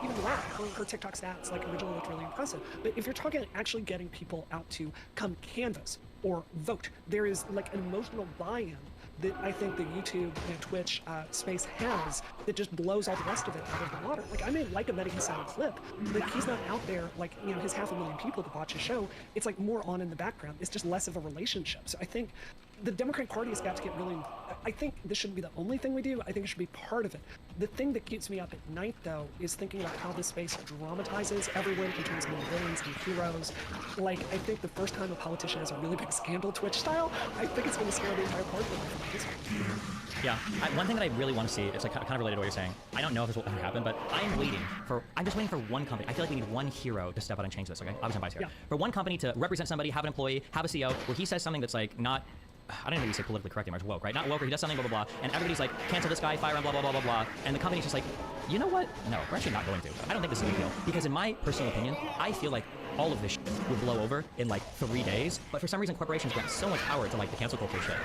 even Laura, her TikTok stats like originally looked really impressive. But if you're talking actually getting people out to come canvas or vote, there is like an emotional buy-in that I think the YouTube and Twitch space has that just blows all the rest of it out of the water. Like, I may like a Medicaid silent clip, but he's not out there like, you know, his 500,000 people that watch his show. It's like more on in the background. It's just less of a relationship. So I think the Democratic Party has got to get really, I think this shouldn't be the only thing we do. I think it should be part of it. The thing that keeps me up at night, though, is thinking about how this space dramatizes everyone in terms of villains and heroes. Like, I think the first time a politician has a really big scandal Twitch style, I think it's going to scare the entire party. Yeah, one thing that I really want to see, it's like kind of related to what you're saying. I don't know if this will ever happen, but I'm just waiting for one company. I feel like we need one hero to step out and change this, okay? Obviously I'm biased here. Yeah. For one company to represent somebody, have an employee, have a CEO, where he says something that's like not, I don't even say politically correct anymore, it's woke, right? Not woke, or he does something, blah, blah, blah, and everybody's like, cancel this guy, fire him, blah, blah, blah, blah, blah, and the company's just like, you know what? No, we're actually not going to. I don't think this is a big deal. Because in my personal opinion, I feel like all of this shit would blow over in like 3 days, but for some reason corporations grant so much power to like the cancel culture shit.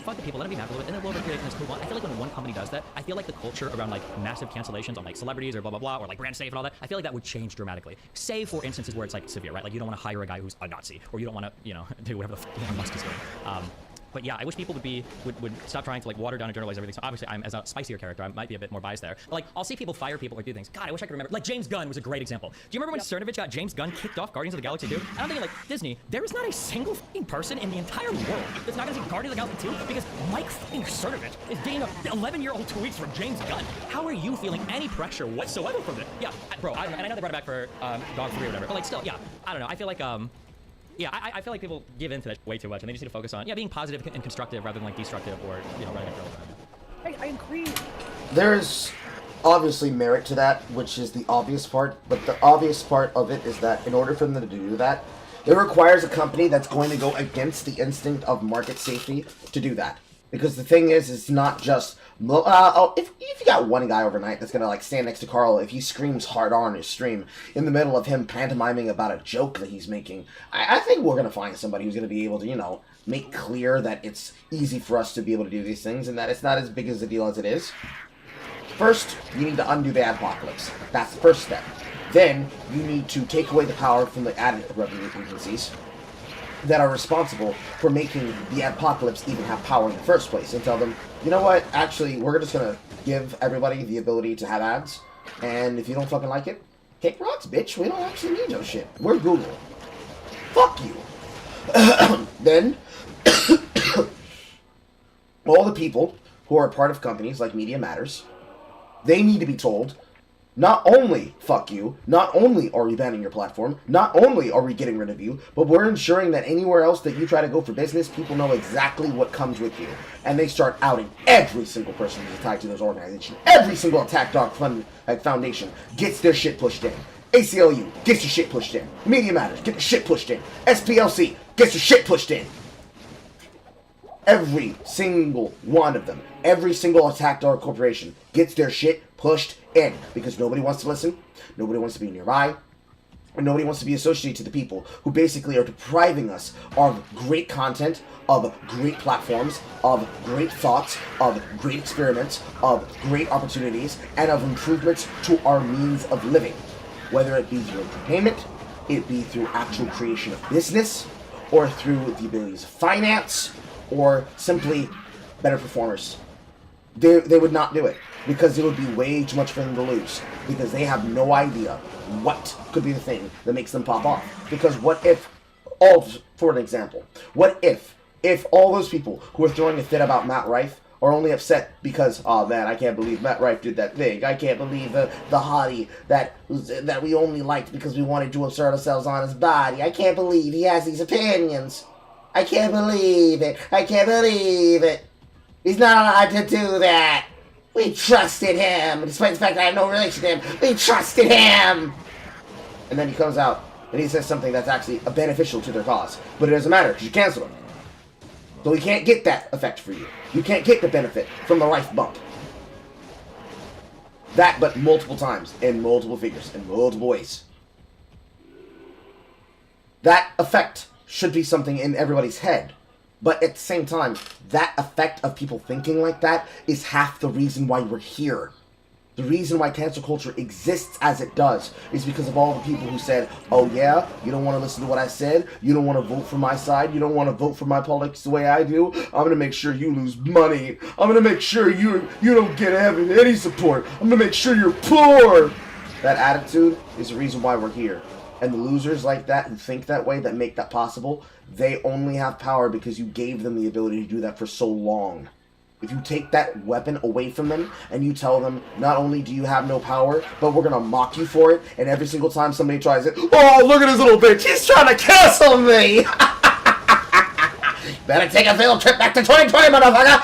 Fuck the people, let them be mad a little bit, and then blow over 3 days and just move on. I feel like when one company does that, I feel like the culture around like massive cancellations on like celebrities or blah, blah, blah, or like brand safe and all that, I feel like that would change dramatically. Save for instances where it's like severe, right? Like you don't want to hire a guy who's a Nazi, or you don't want to, you know, do whatever the fuck Elon Musk is doing. But yeah, I wish people would stop trying to like water down and journalize everything. So obviously, I'm as a spicier character, I might be a bit more biased there. But like, I'll see people fire people or do things. God, I wish I could remember. Like James Gunn was a great example. Do you remember when Cernovich got James Gunn kicked off Guardians of the Galaxy 2? And I'm thinking like, Disney, there is not a single fucking person in the entire world that's not going to see Guardians of the Galaxy 2 because Mike fucking Cernovich is getting an 11-year-old tweets from James Gunn. How are you feeling any pressure whatsoever from it? Yeah, bro. And I know they brought it back for Dog 3 or whatever, but like still, yeah, I don't know. I feel like yeah, I feel like people give into that way too much, and they just need to focus on being positive and constructive rather than like destructive or running a drill. I agree. There's obviously merit to that, which is the obvious part, but the obvious part of it is that in order for them to do that, it requires a company that's going to go against the instinct of market safety to do that. Because the thing is, it's not just, if you got one guy overnight that's going to like stand next to Carl, if he screams hard on his stream in the middle of him pantomiming about a joke that he's making, I think we're going to find somebody who's going to be able to, you know, make clear that it's easy for us to be able to do these things and that it's not as big as a deal as it is. First, you need to undo the adpocalypse. That's the first step. Then, you need to take away the power from the ad revenue agencies that are responsible for making the adpocalypse even have power in the first place, and tell them, you know what, actually, we're just gonna give everybody the ability to have ads, and if you don't fucking like it, kick rocks, bitch. We don't actually need your shit. We're Google. Fuck you. Then, all the people who are part of companies like Media Matters, they need to be told, not only fuck you, not only are we banning your platform, not only are we getting rid of you, but we're ensuring that anywhere else that you try to go for business, people know exactly what comes with you. And they start outing every single person who's tied to those organizations. Every single Attack Dog Foundation gets their shit pushed in. ACLU gets your shit pushed in. Media Matters get their shit pushed in. SPLC gets your shit pushed in. Every single one of them, every single Attack Dog corporation gets their shit pushed in because nobody wants to listen, nobody wants to be nearby, and nobody wants to be associated to the people who basically are depriving us of great content, of great platforms, of great thoughts, of great experiments, of great opportunities, and of improvements to our means of living. Whether it be through entertainment, it be through actual creation of business, or through the abilities of finance, or simply better performers. They would not do it because it would be way too much for them to lose because they have no idea what could be the thing that makes them pop off. Because what if, for an example, what if all those people who are throwing a fit about Matt Rife are only upset because, oh man, I can't believe Matt Rife did that thing. I can't believe the hottie that we only liked because we wanted to assert ourselves on his body. I can't believe he has these opinions. I can't believe it. I can't believe it. He's not allowed to do that. We trusted him, despite the fact that I have no relation to him. We trusted him. And then he comes out and he says something that's actually beneficial to their cause. But it doesn't matter because you cancel him. So he can't get that effect for you. You can't get the benefit from the Rife bump. That, but multiple times, in multiple figures, in multiple ways. That effect should be something in everybody's head. But at the same time, that effect of people thinking like that is half the reason why we're here. The reason why cancel culture exists as it does is because of all the people who said, oh yeah, you don't want to listen to what I said, you don't want to vote for my side, you don't want to vote for my politics the way I do, I'm going to make sure you lose money, I'm going to make sure you don't get any support, I'm going to make sure you're poor. That attitude is the reason why we're here. And the losers like that who think that way, that make that possible, they only have power because you gave them the ability to do that for so long. If you take that weapon away from them and you tell them, not only do you have no power, but we're going to mock you for it, and every single time somebody tries it, oh, look at this little bitch, he's trying to cancel me! Better take a field trip back to 2020, motherfucker!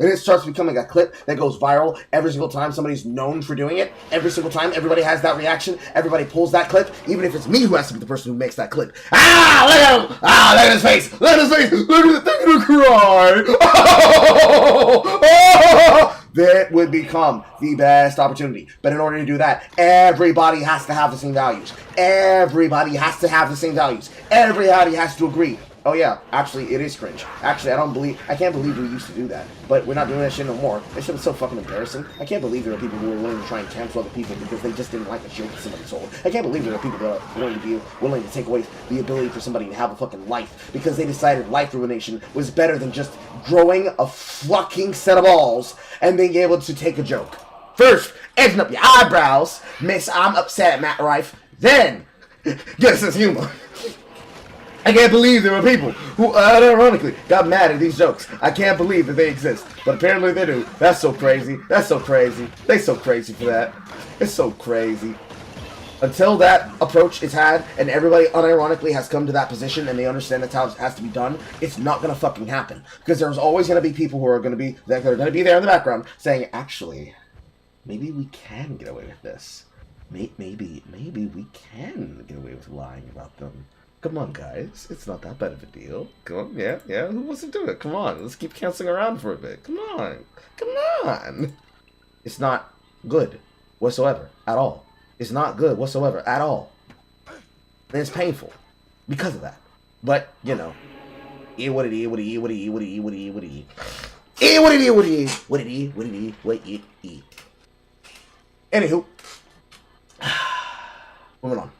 And it starts becoming a clip that goes viral every single time somebody's known for doing it. Every single time everybody has that reaction, everybody pulls that clip, even if it's me who has to be the person who makes that clip. Ah, look at him! Ah, look at his face! Look at his face! Look at the thing to cry! Oh, oh, that would become the best opportunity. But in order to do that, everybody has to have the same values. Everybody has to have the same values. Everybody has to agree. Oh yeah, actually it is cringe. Actually, I can't believe we used to do that. But we're not doing that shit no more. That shit was so fucking embarrassing. I can't believe there are people who are willing to try and cancel other people because they just didn't like a joke that somebody told. I can't believe there are people that are willing to take away the ability for somebody to have a fucking life because they decided life ruination was better than just growing a fucking set of balls and being able to take a joke. First, edging up your eyebrows, miss, I'm upset at Matt Rife. Then, get a sense of humor. I can't believe there were people who, ironically, got mad at these jokes. I can't believe that they exist. But apparently they do. That's so crazy. That's so crazy. They're so crazy for that. It's so crazy. Until that approach is had, and everybody unironically has come to that position, and they understand that's how it has to be done, it's not gonna fucking happen. Because there's always gonna be people who are gonna be there in the background saying, actually, maybe we can get away with this. Maybe we can get away with lying about them. Come on, guys. It's not that bad of a deal. Come on, yeah. Who wants to do it? Come on, let's keep canceling around for a bit. Come on. It's not good whatsoever at all. It's not good whatsoever at all. And it's painful because of that. But, you know, what it is. Anywho, moving on.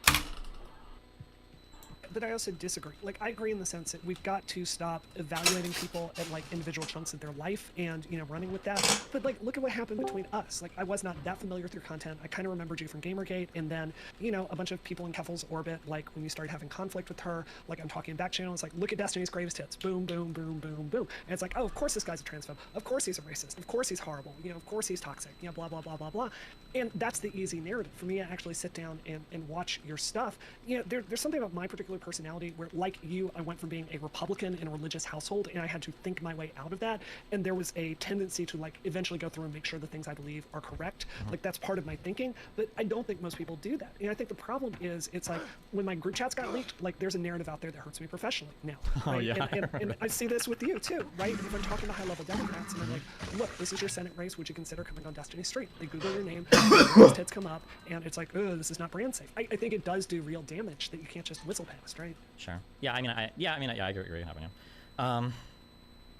But I also disagree. Like, I agree in the sense that we've got to stop evaluating people at, like, individual chunks of their life and, you know, running with that. But, like, look at what happened between us. Like, I was not that familiar with your content. I kind of remembered you from Gamergate, and then, you know, a bunch of people in Keffel's orbit, like, when you started having conflict with her, like, I'm talking back channel, it's like, look at Destiny's greatest hits. Boom, boom, boom, boom, boom. And it's like, oh, of course this guy's a transphobe. Of course he's a racist. Of course he's horrible. You know, of course he's toxic. You know, blah, blah, blah, blah, blah. And that's the easy narrative. For me to actually sit down and watch your stuff, you know, there's something about my particular personality where, like you, I went from being a Republican in a religious household, and I had to think my way out of that, and there was a tendency to, like, eventually go through and make sure the things I believe are correct. Like, that's part of my thinking, but I don't think most people do that. And I think the problem is, it's like, when my group chats got leaked, like, there's a narrative out there that hurts me professionally now. Right? Oh, yeah. And I see this with you, too, right? If I'm talking to high-level Democrats, and I'm like, look, this is your Senate race, would you consider coming on Destiny's Street? They Google your name, those tits come up, and it's like, oh, this is not brand safe. I think it does do real damage that you can't just whistle past, right? Sure. Yeah, I agree with you happening.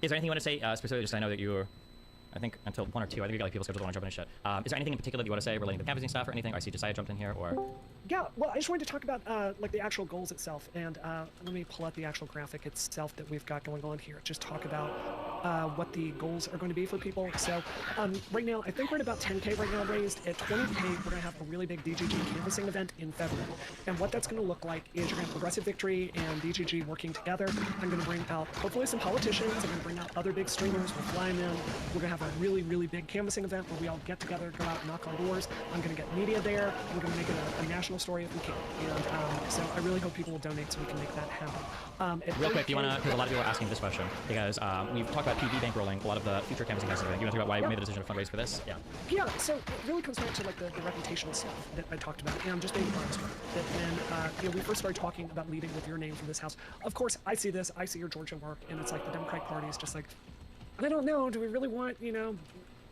Is there anything you want to say specifically? Just I know that you I think until 1 or 2. I think we got like people scheduled that want to jump in and shit. Is there anything in particular that you want to say relating to the canvassing stuff or anything? I see Josiah jumped in here, or... Yeah, well, I just wanted to talk about like the actual goals itself, and let me pull out the actual graphic itself that we've got going on here. Just talk about what the goals are going to be for people. So right now, I think we're at about 10K right now raised. At 20K, we're going to have a really big DGG canvassing event in February. And what that's going to look like is you're going to have Progressive Victory and DGG working together. I'm going to bring out hopefully some politicians. I'm going to bring out other big streamers. We'll fly them in. We're going to have a really, really big canvassing event where we all get together, go out and knock on doors. I'm going to get media there. We're going to make it a national story if we can. And so I really hope people will donate so we can make that happen. Real quick, do you want to, because a lot of people are asking this question, because we've talked about PV bankrolling, a lot of the future canvassing guys. Do you want to talk about why we made the decision to fundraise for this? Yeah. Yeah, so it really comes back to like the reputational stuff that I talked about, and I'm just being honest with it. That when we first started talking about leading with your name from this house, of course I see this, I see your Georgia work, and it's like the Democratic Party is just like, I don't know, do we really want,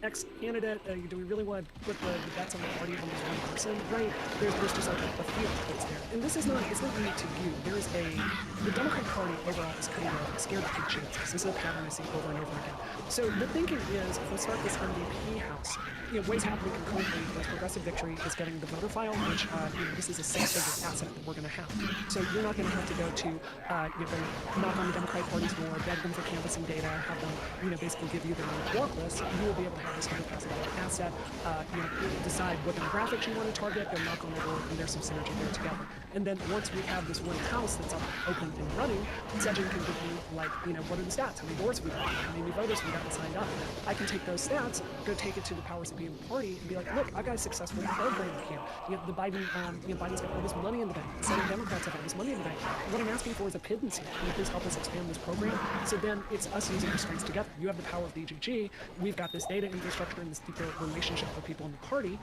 X candidate, do we really want to put the bets on the party on this one person, right? There's just like a fear that's there. And this is not, it's not unique to you. The Democratic Party overall is kind of scared to take chances. This is a pattern I see over and over again. So the thinking is, if we start this MVP house, what is happening concurrently is Progressive Victory is getting the voter file, which, this is a six-figure asset that we're going to have. So you're not going to have to go to, you're going to knock on the Democratic Party's door, beg them for canvassing data, have them, basically give you their own work list. You will be able to have this $100,000 asset, decide what demographics you want to target, go knock on their door, and there's some synergy there together. And then once we have this one house that's up, open and running, Sedgin can give you, what are the stats? How many doors we got? How many new voters we got that signed up? I can take those stats, go take it to the powers that be in the party, and be like, look, I got a successful program here. The Biden, Biden's got all this money in the bank. The Senate Democrats have all this money in the bank. What I'm asking for is a pittance here. Can you please help us expand this program? So then it's us using the strengths together. You have the power of DGG. We've got this data infrastructure and this deeper relationship with people in the party,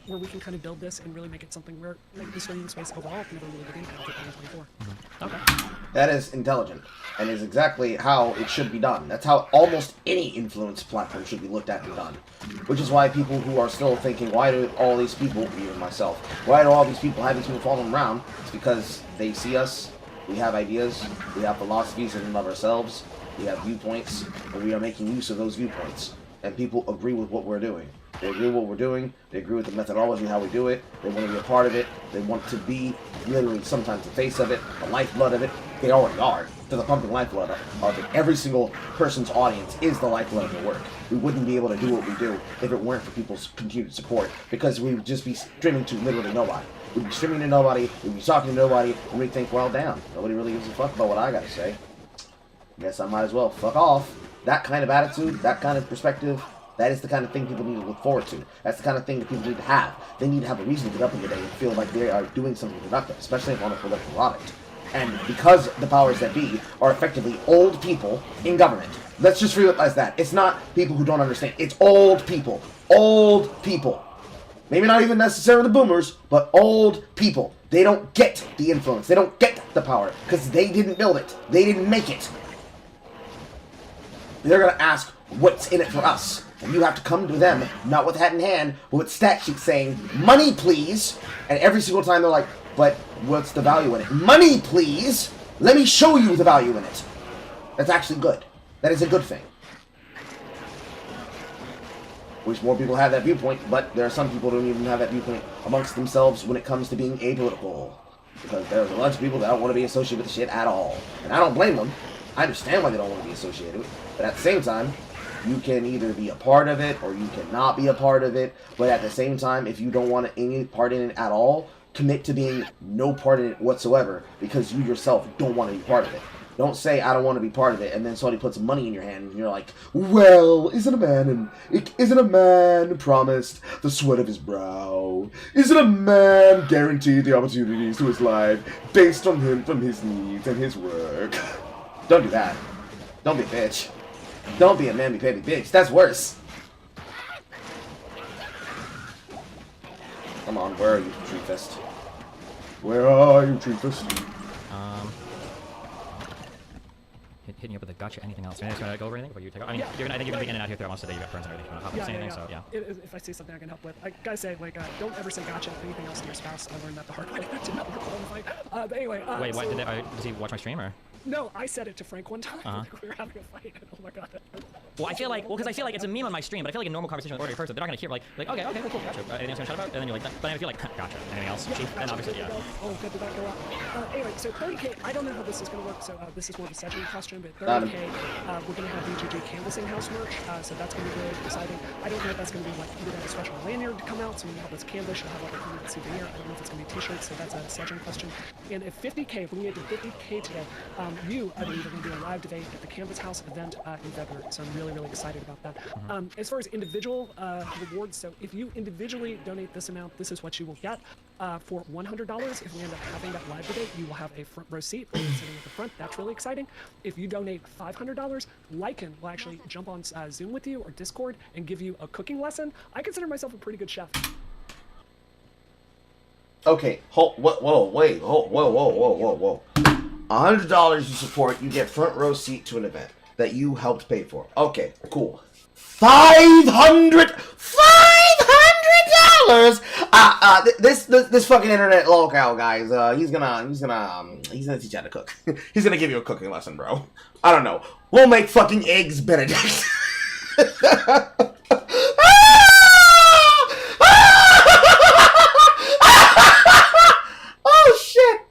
where we can kind of build this and really make it something where the streaming space overall can have a really big impact in 2024. Okay. That is intelligent, and is exactly how it should be done. That's how almost any influence platform should be looked at and done. Which is why people who are still thinking, why do all these people, even myself, why do all these people have these people following around? It's because they see us, we have ideas, we have philosophies in and of ourselves, we have viewpoints, and we are making use of those viewpoints. And people agree with what we're doing. They agree with what we're doing, they agree with the methodology, how we do it, they want to be a part of it, they want to be literally sometimes the face of it, the lifeblood of it. They already are. They're the pumping lifeblood of it. Every single person's audience is the lifeblood of their work. We wouldn't be able to do what we do if it weren't for people's continued support, because we would just be streaming to literally nobody. We'd be streaming to nobody, we'd be talking to nobody, and we'd think, well, damn, nobody really gives a fuck about what I gotta say. Guess I might as well fuck off. That kind of attitude, that kind of perspective, that is the kind of thing people need to look forward to. That's the kind of thing that people need to have. They need to have a reason to get up in the day and feel like they are doing something productive, especially on a political product. And because the powers that be are effectively old people in government, let's just realize that. It's not people who don't understand. It's old people. Old people. Maybe not even necessarily boomers, but old people. They don't get the influence. They don't get the power because they didn't build it. They didn't make it. They're going to ask, what's in it for us? And you have to come to them, not with hat in hand, but with stat sheets saying, money please. And every single time they're like, but what's the value in it? Money please. Let me show you the value in it. That's actually good. That is a good thing. Wish more people have that viewpoint, but there are some people who don't even have that viewpoint amongst themselves when it comes to being apolitical. Because there's a bunch of people that don't want to be associated with the shit at all. And I don't blame them. I understand why they don't want to be associated with it. But at the same time, you can either be a part of it or you cannot be a part of it. But at the same time, if you don't want any part in it at all, commit to being no part in it whatsoever because you yourself don't want to be part of it. Don't say, I don't want to be part of it, and then somebody puts money in your hand, and you're like, well, isn't a man promised the sweat of his brow? Isn't a man guaranteed the opportunities to his life based on him from his needs and his work? Don't do that. Don't be a bitch. Don't be a mammy-pammy bitch. That's worse. Come on, where are you, Tree Fist? Where are you, Tree Fist? Hitting you up with a gotcha. Anything else? Maybe I just gotta go over anything, but you take. I mean, I think you're gonna be in and out here throughout most of the day. You got friends and everything. You wanna hop up and say anything? So yeah. If I see something I can help with, I gotta say, don't ever say gotcha if anything else to your spouse. I learned that the hard way. I did not recall the fight. But anyway. Wait, what? Does he watch my stream or? No, I said it to Frank one time. Uh-huh. We were having a fight. Oh my god. Well, I feel like, because I feel like it's a meme on my stream, but I feel like in normal conversation with an ordinary person, they're not gonna hear okay, cool, gotcha. Anything else you want to shout about? And then you're like, but then I feel like, gotcha. Anything else, Chief? And obviously, yeah. Oh, good, did that go up? Anyway, so 30K, I don't know how this is going to work, so this is more of a scheduling question, but 30K, we're going to have BGG Canvassing House merch, so that's going to be really exciting. I don't know if that's going to be like, either have a special lanyard to come out, so when you have this canvas, you'll have like a permanent souvenir. I don't know if it's going to be t-shirts, so that's a scheduling question. And if 50K, if we get to 50K today, you, I believe, are going to do a live debate at the Canvas House event in February, so I'm really, really excited about that. As far as individual rewards, so if you individually donate this amount, this is what you will get. For $100, if we end up having that live debate, you will have a front row seat sitting at the front. That's really exciting. If you donate $500, Lycan will actually jump on Zoom with you or Discord and give you a cooking lesson. I consider myself a pretty good chef. Okay, whoa, whoa. $100 you support, you get front row seat to an event that you helped pay for. Okay, cool. $500. This fucking internet lolcow guys. He's gonna teach you how to cook. He's gonna give you a cooking lesson, bro. I don't know. We'll make fucking eggs Benedict. Oh shit!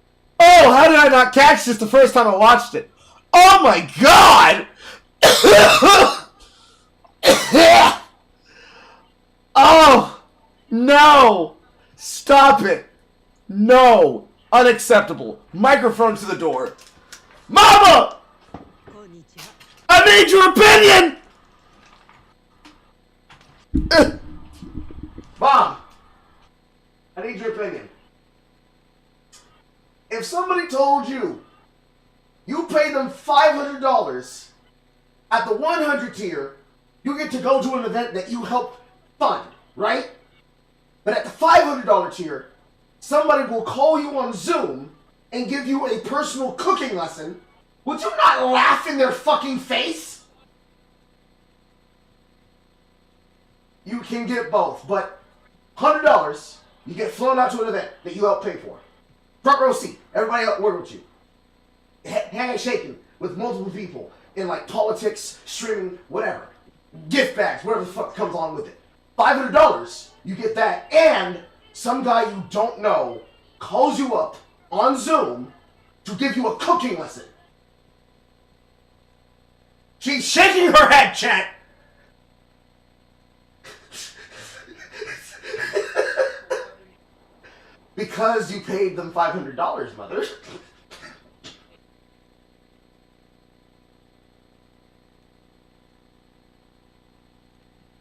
Oh, how did I not catch this the first time I watched it? Oh my god! Oh no! Stop it! No! Unacceptable. Microphone to the door. Mama! I need your opinion! Mom! I need your opinion. If somebody told you you pay them $500 at the 100 tier, you get to go to an event that you helped fund, right? But at the $500 tier, somebody will call you on Zoom and give you a personal cooking lesson. Would you not laugh in their fucking face? You can get both, but $100, you get flown out to an event that you helped pay for. Front row seat, everybody out work with you. Handshaking with multiple people in like politics, streaming, whatever. Gift bags, whatever the fuck comes along with it. $500, you get that, and some guy you don't know calls you up on Zoom to give you a cooking lesson. She's shaking her head, chat. Because you paid them $500, mother.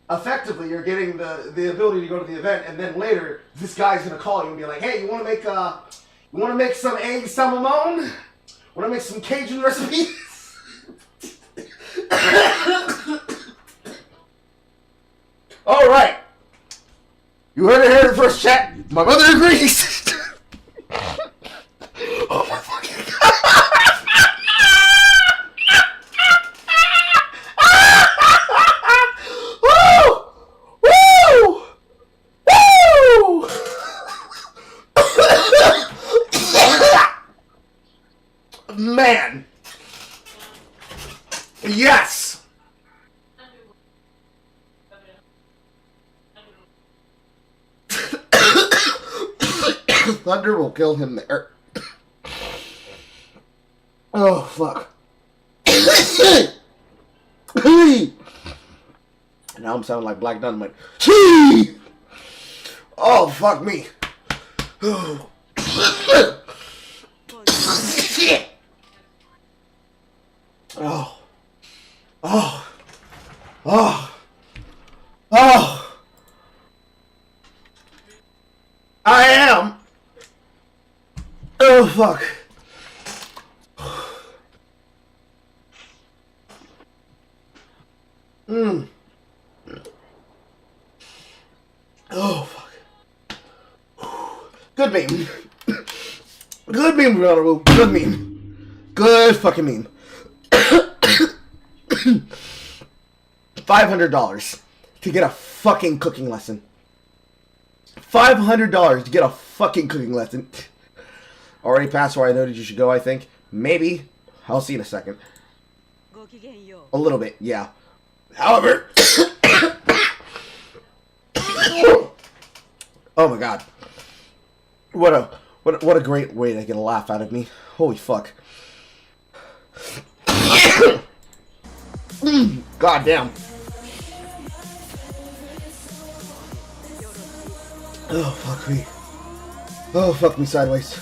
Effectively, you're getting the ability to go to the event, and then later, this guy's gonna call you and be like, "Hey, you wanna make some egg salmon? Wanna make some Cajun recipes?" All right. You heard it here in the first chat. My mother agrees. Oh my fucking god. Woo! Woo! Woo! Man. Yes. Thunder will kill him there. Oh, fuck. Now I'm sounding like Black Dynamite. Oh, fuck me. Oh. Shit. Oh. Oh. Oh. Oh. I am. Oh, fuck. Oh, fuck. Good meme. Good meme, Ronald. Good meme. Good fucking meme. $500 to get a fucking cooking lesson. $500 to get a fucking cooking lesson. Already past where I noted you should go, I think. Maybe. I'll see in a second. A little bit, yeah. However, oh my god, what a great way to get a laugh out of me. Holy fuck. God damn. Oh fuck me. Oh fuck me sideways.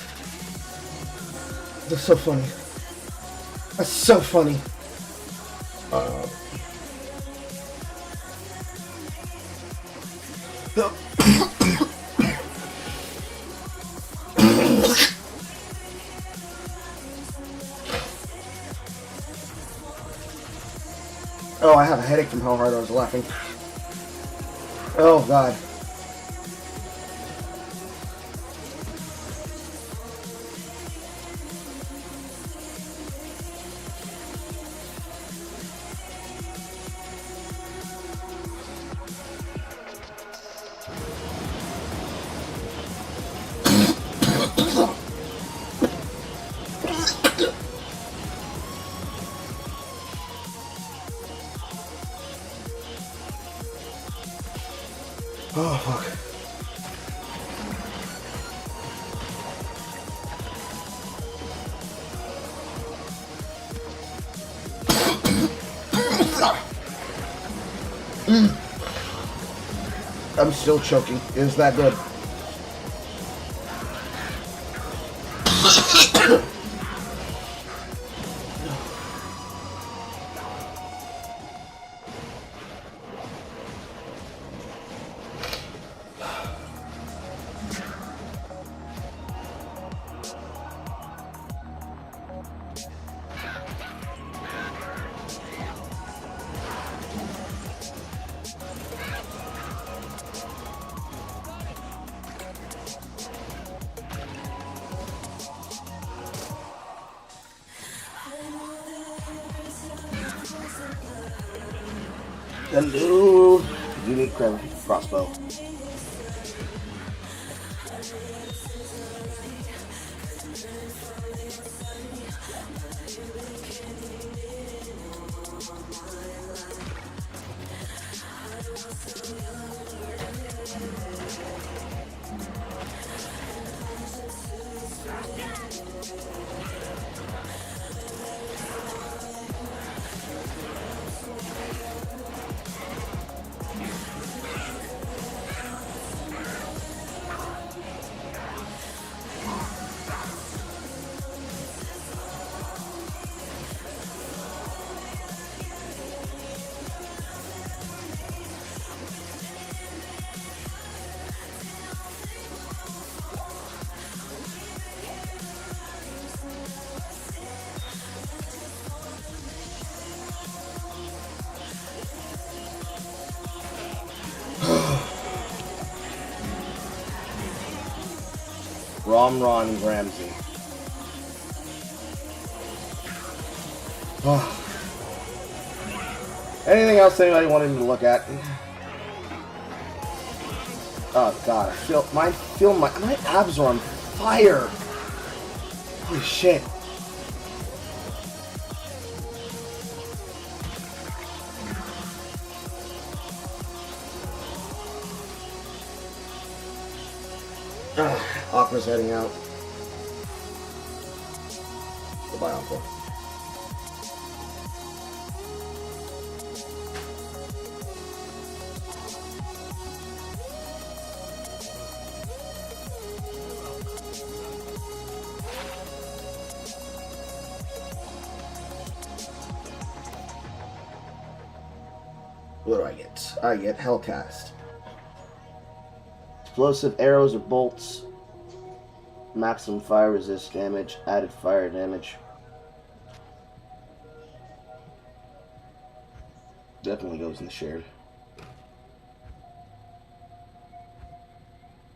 That's so funny. That's so funny. Oh, I have a headache from how hard I was laughing. Oh god. Oh, fuck. I'm still choking. Is that good? The new unique crossbow. Ron Ramsey. Oh. Anything else anybody wanted me to look at? Oh god, I feel my abs are on fire. Holy shit. Aqua's heading out. Goodbye, Aqua. What do I get? I get Hellcast. Explosive arrows or bolts. Maximum fire resist damage. Added fire damage. Definitely goes in the shared.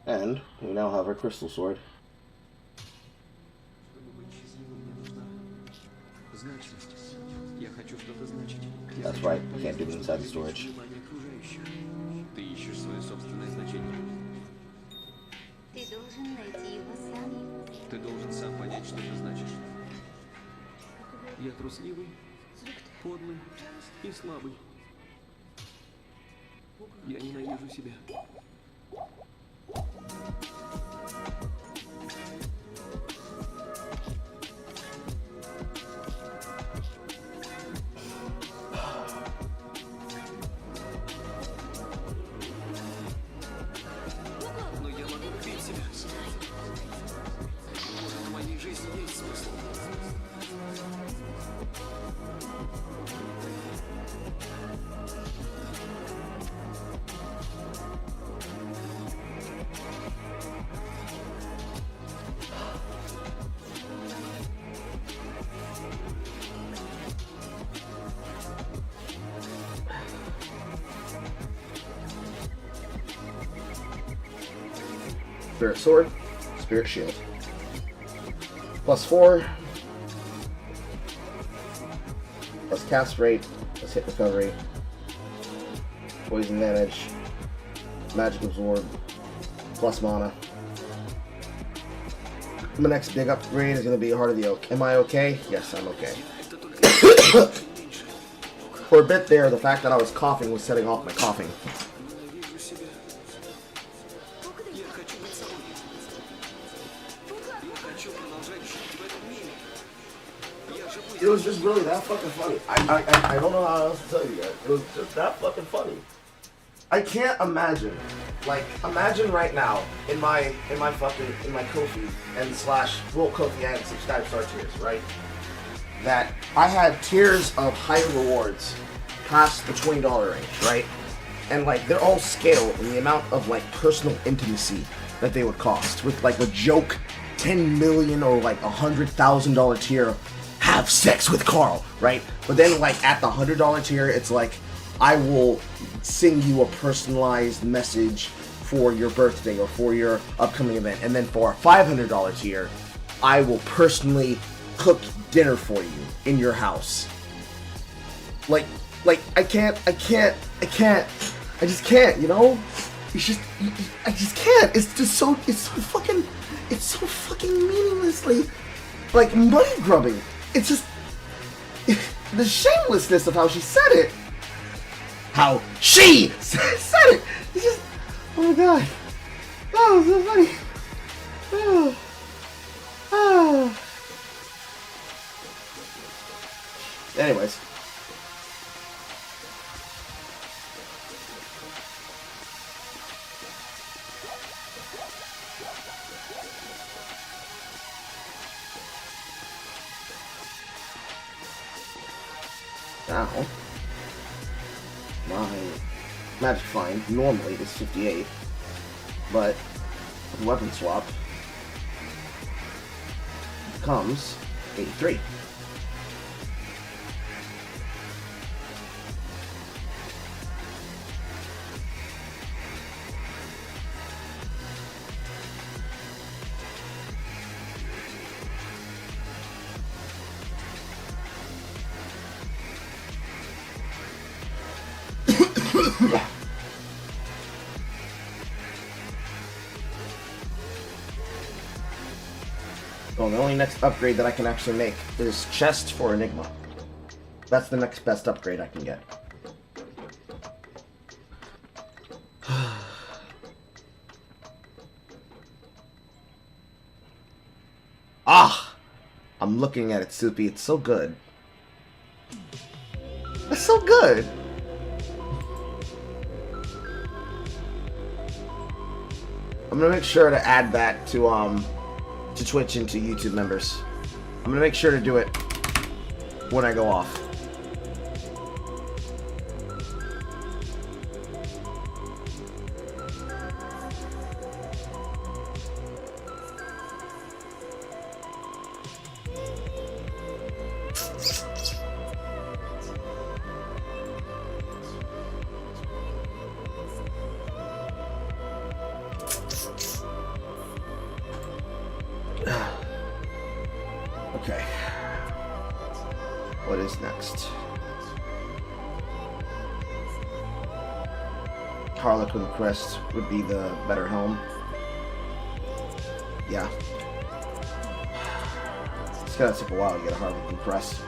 And we now have our crystal sword. That's right, I can't do it inside the storage. трусливый, подлый и слабый. Я ненавижу себя. Но я могу любить себя. В моей жизни есть смысл. Spirit Sword, Spirit Shield. +4. Plus cast rate, plus hit recovery. Poison damage. Magic absorb. Plus mana. The next big upgrade is going to be Heart of the Oak. Am I okay? Yes, I'm okay. For a bit there, the fact that I was coughing was setting off my coughing. It was just really that fucking funny. I don't know how else to tell you guys. It was just that fucking funny. I can't imagine. Like, imagine right now in my Ko-fi and / well, Ko-fi and subscribe star tiers, right? That I had tiers of higher rewards past the $20 range, right? And like they're all scale in the amount of like personal intimacy that they would cost. With like a joke 10 million or like $100,000 tier, have sex with Carl, right? But then like at the $100 tier, it's like I will sing you a personalized message for your birthday or for your upcoming event. And then for a $500 tier, I will personally cook dinner for you in your house. Like I just can't, you know? It's just, I just can't. It's so fucking meaninglessly, like, money grubbing. It's just, the shamelessness of how she said it. How she said it. It's just, oh my god. Oh, so funny. Oh. Oh. Anyways. Now, my magic find normally is 58, but with weapon swap becomes 83. Well, the only next upgrade that I can actually make is chest for Enigma. That's the next best upgrade I can get. Ah! I'm looking at it, Soupy. It's so good. It's so good! I'm gonna make sure to add that to Twitch and to YouTube members. I'm gonna make sure to do it when I go off. Okay. What is next? Harlequin Crest would be the better helm. Yeah. It's gonna take a while to get a Harlequin Crest.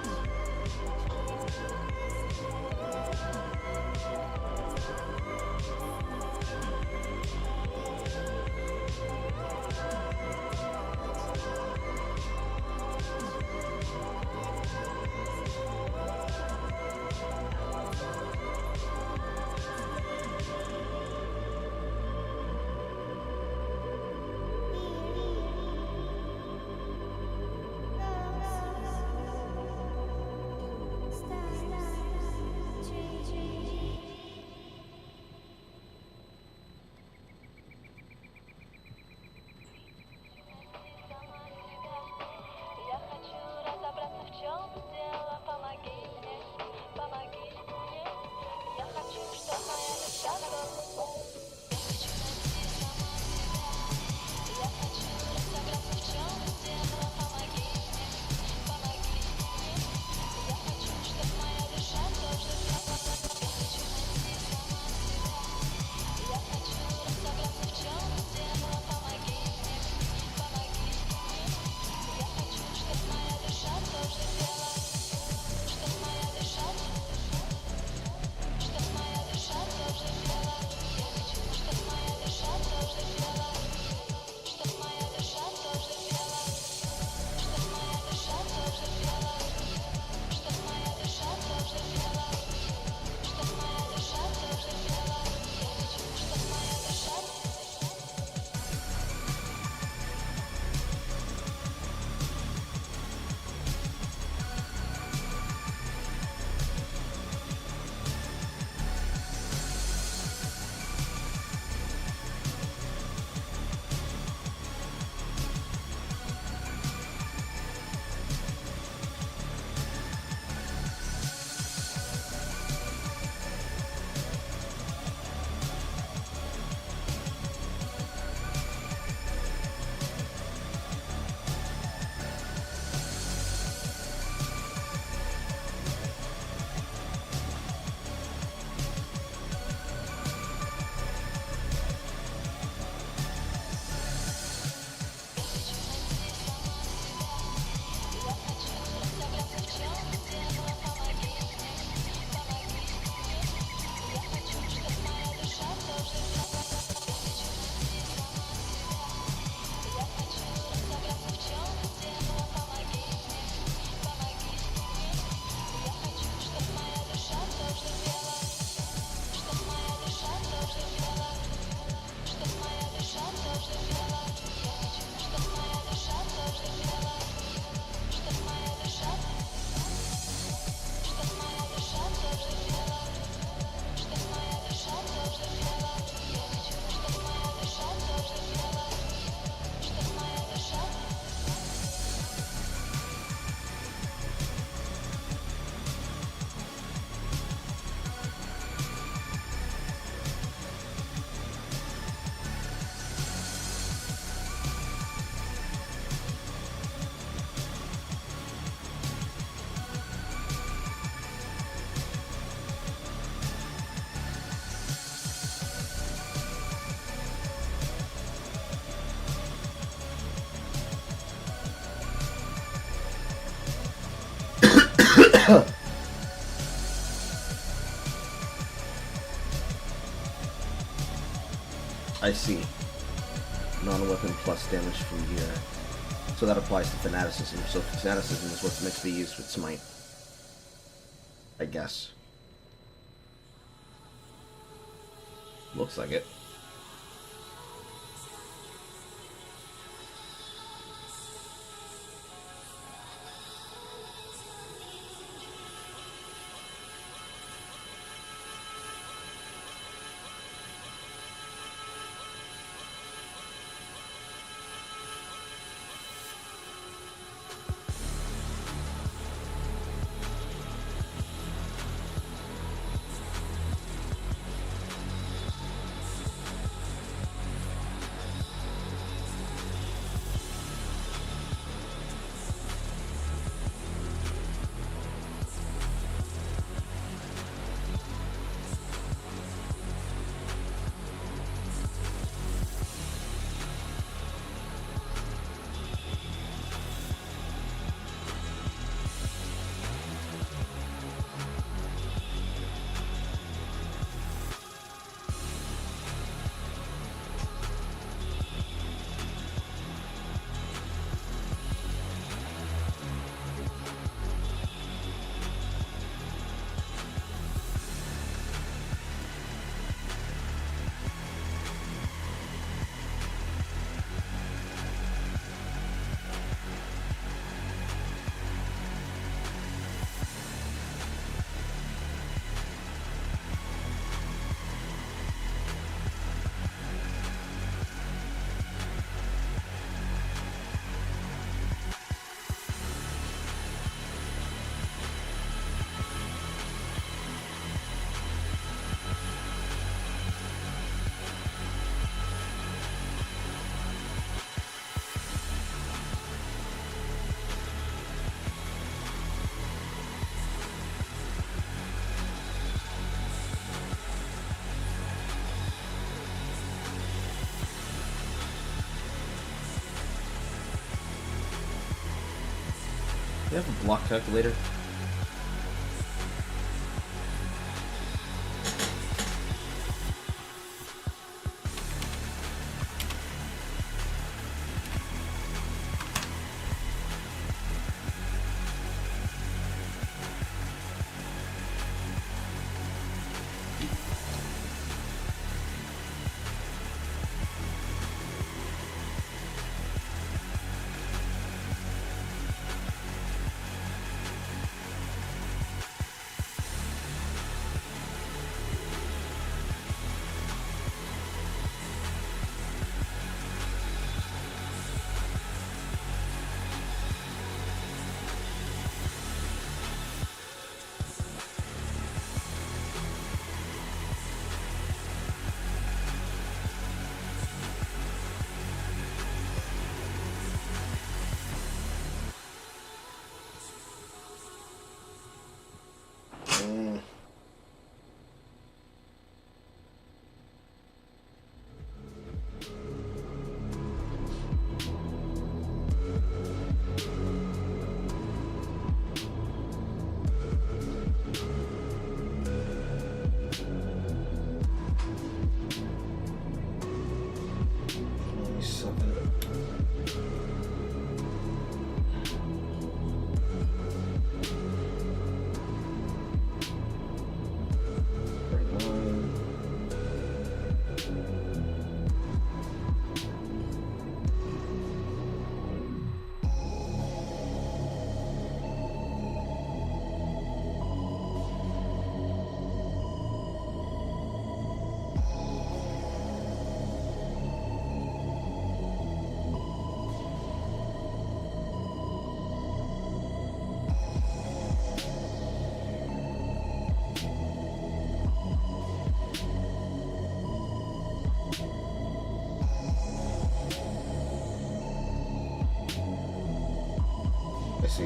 I see. Non-weapon plus damage from gear. So that applies to fanaticism. So fanaticism is what's meant to be used with smite. I guess. Looks like it. Do you have a block calculator? See.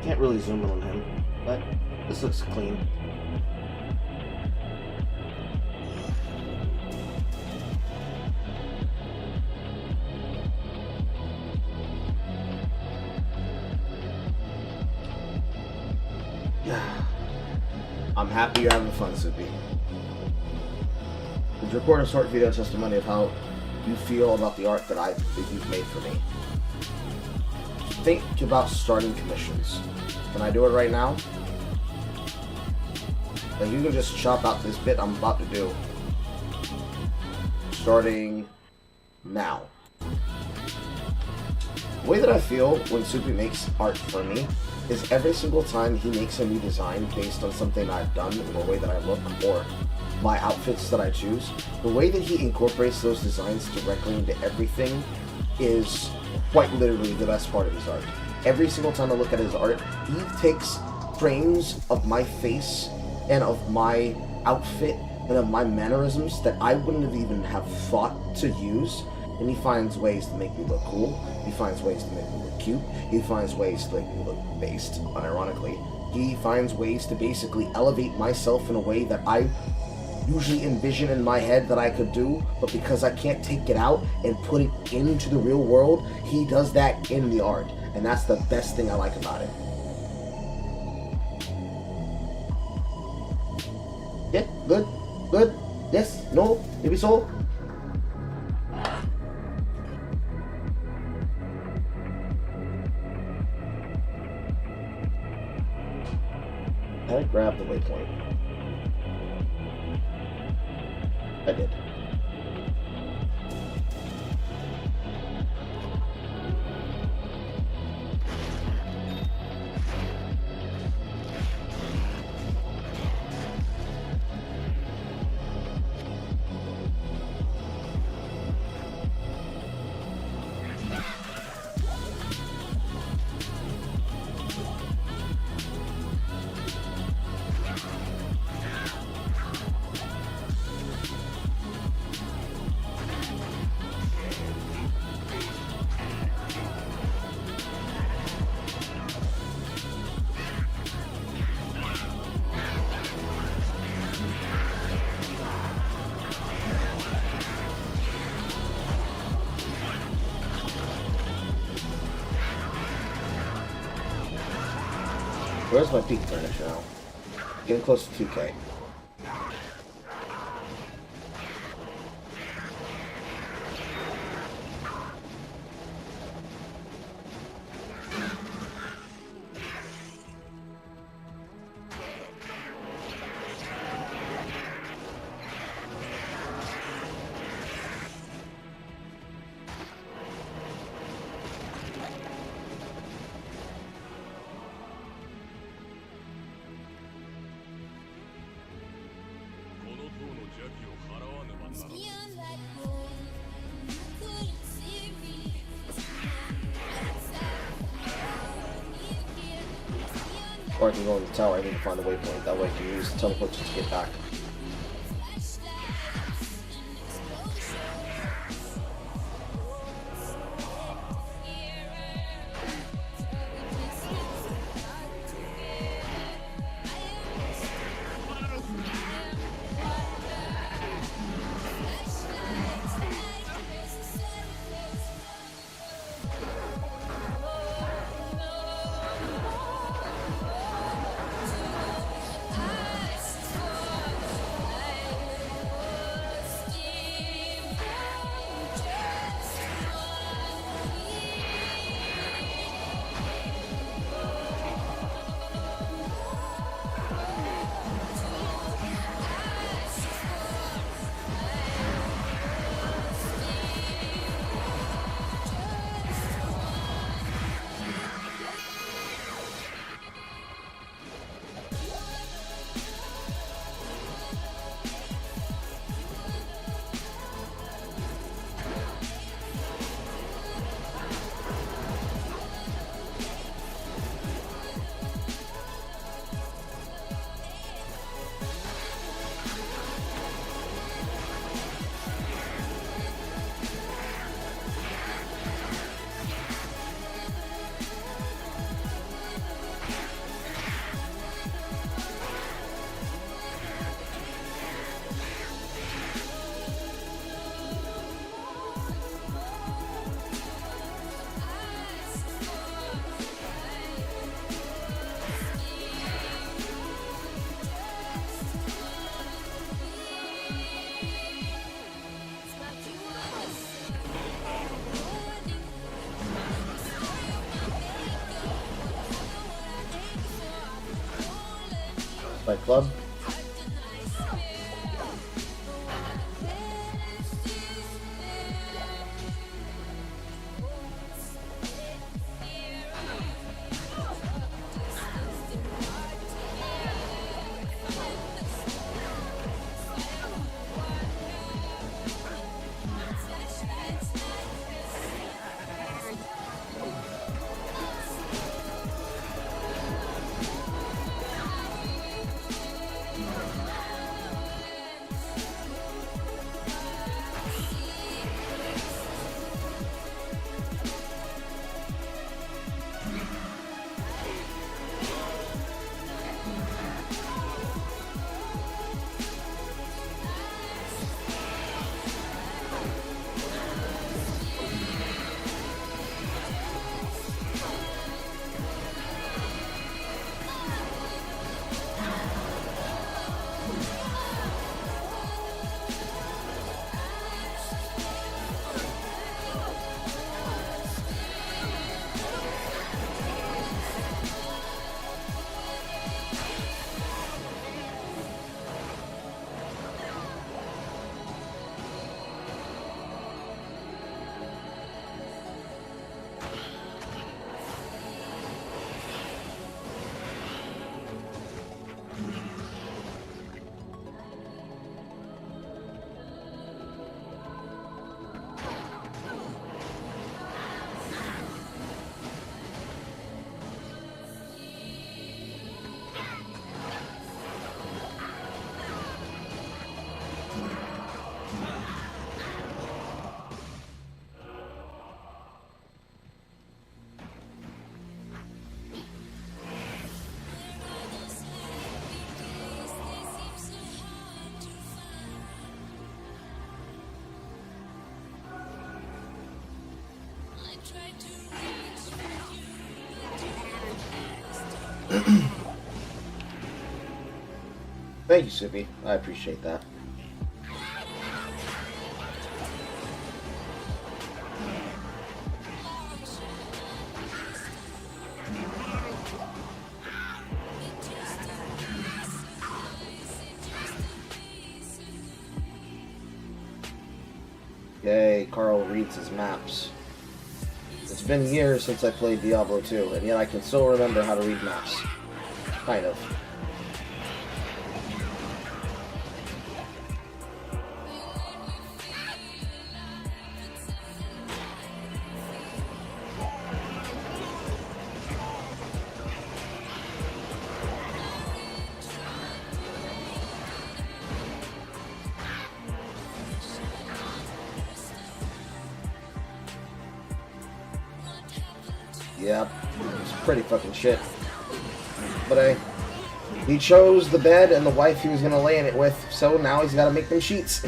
Can't really zoom in on him, but this looks clean. I'm happy you're having fun, Soupy. Would you record a short video testimony of how you feel about the art that you've made for me? Think about starting commissions. Can I do it right now? Like, you can just chop out this bit I'm about to do. Starting now. The way that I feel when Soupy makes art for me is every single time he makes a new design based on something I've done, or the way that I look, or my outfits that I choose, the way that he incorporates those designs directly into everything is quite literally the best part of his art. Every single time I look at his art, he takes frames of my face and of my outfit and of my mannerisms that I wouldn't have even have thought to use, and he finds ways to make me look cool. He finds ways to make me look cute. He finds ways to make me look based, unironically. He finds ways to basically elevate myself in a way that I usually envision in my head that I could do, but because I can't take it out and put it into the real world, he does that in the art, and that's the best thing I like about it. Yeah, good, good, yes, no, maybe so. I grabbed the waypoint. I did. Where's my peak furnish now? Getting close to 2K. Or I can go in the tower, I need to find the waypoint. That way I can use the teleport to get back. Fight Club. Thank you, Sippy. I appreciate that. Yay, Carl reads his maps. It's been years since I played Diablo 2, and yet I can still remember how to read maps. Kind of. Yep, it's pretty fucking shit. But he chose the bed and the wife he was gonna lay in it with, so now he's gotta make them sheets.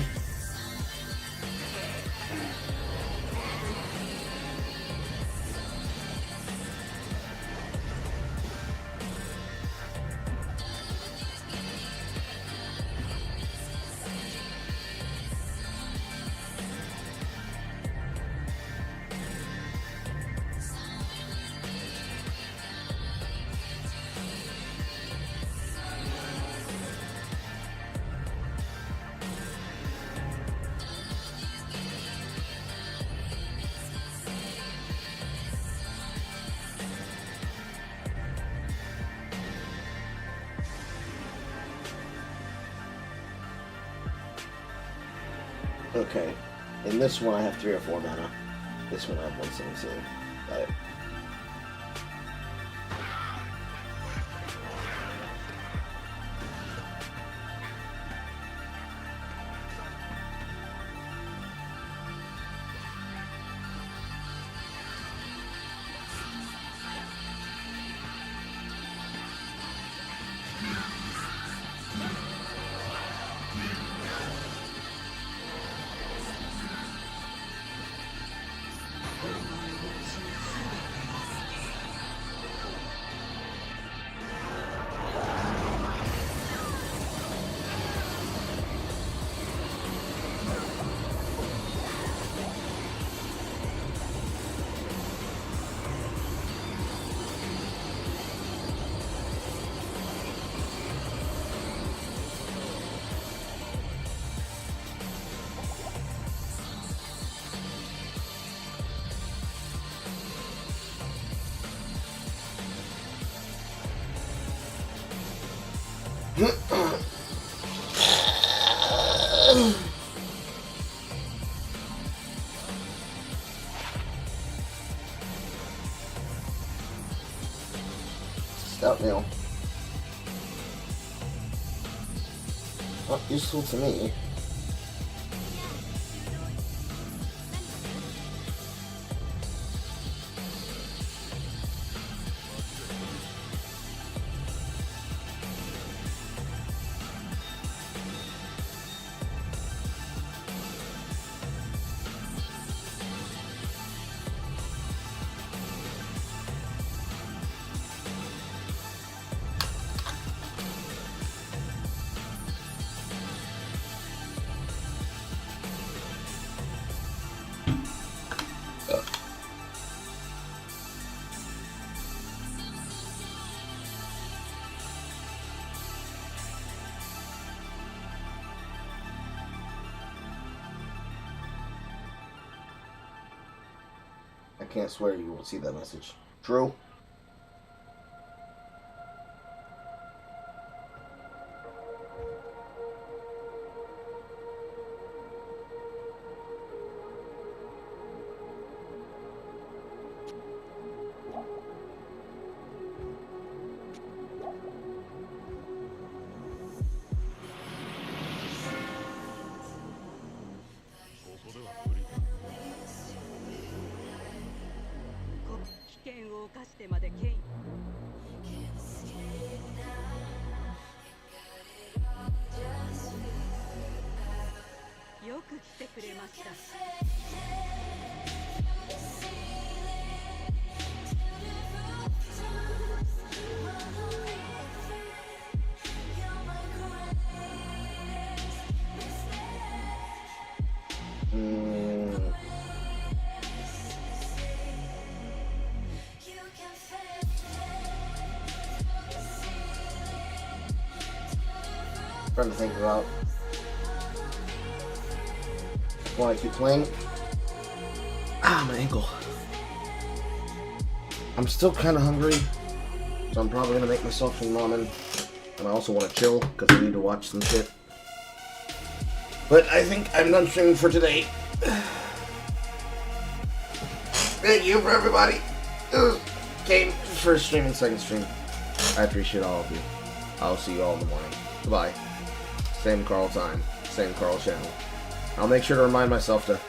Okay, in this one I have 3 or 4 mana. This one I have 177. Got it. Stout nail. Not useful to me. I can't swear you won't see that message. True? Trying to think about why I keep playing. Ah, my ankle. I'm still kind of hungry, so I'm probably gonna make myself some ramen. And I also want to chill because I need to watch some shit. But I think I'm done streaming for today. Thank you for everybody who came first stream and second stream. I appreciate all of you. I'll see you all in the morning. Goodbye. Same Carl time, same Carl channel. I'll make sure to remind myself to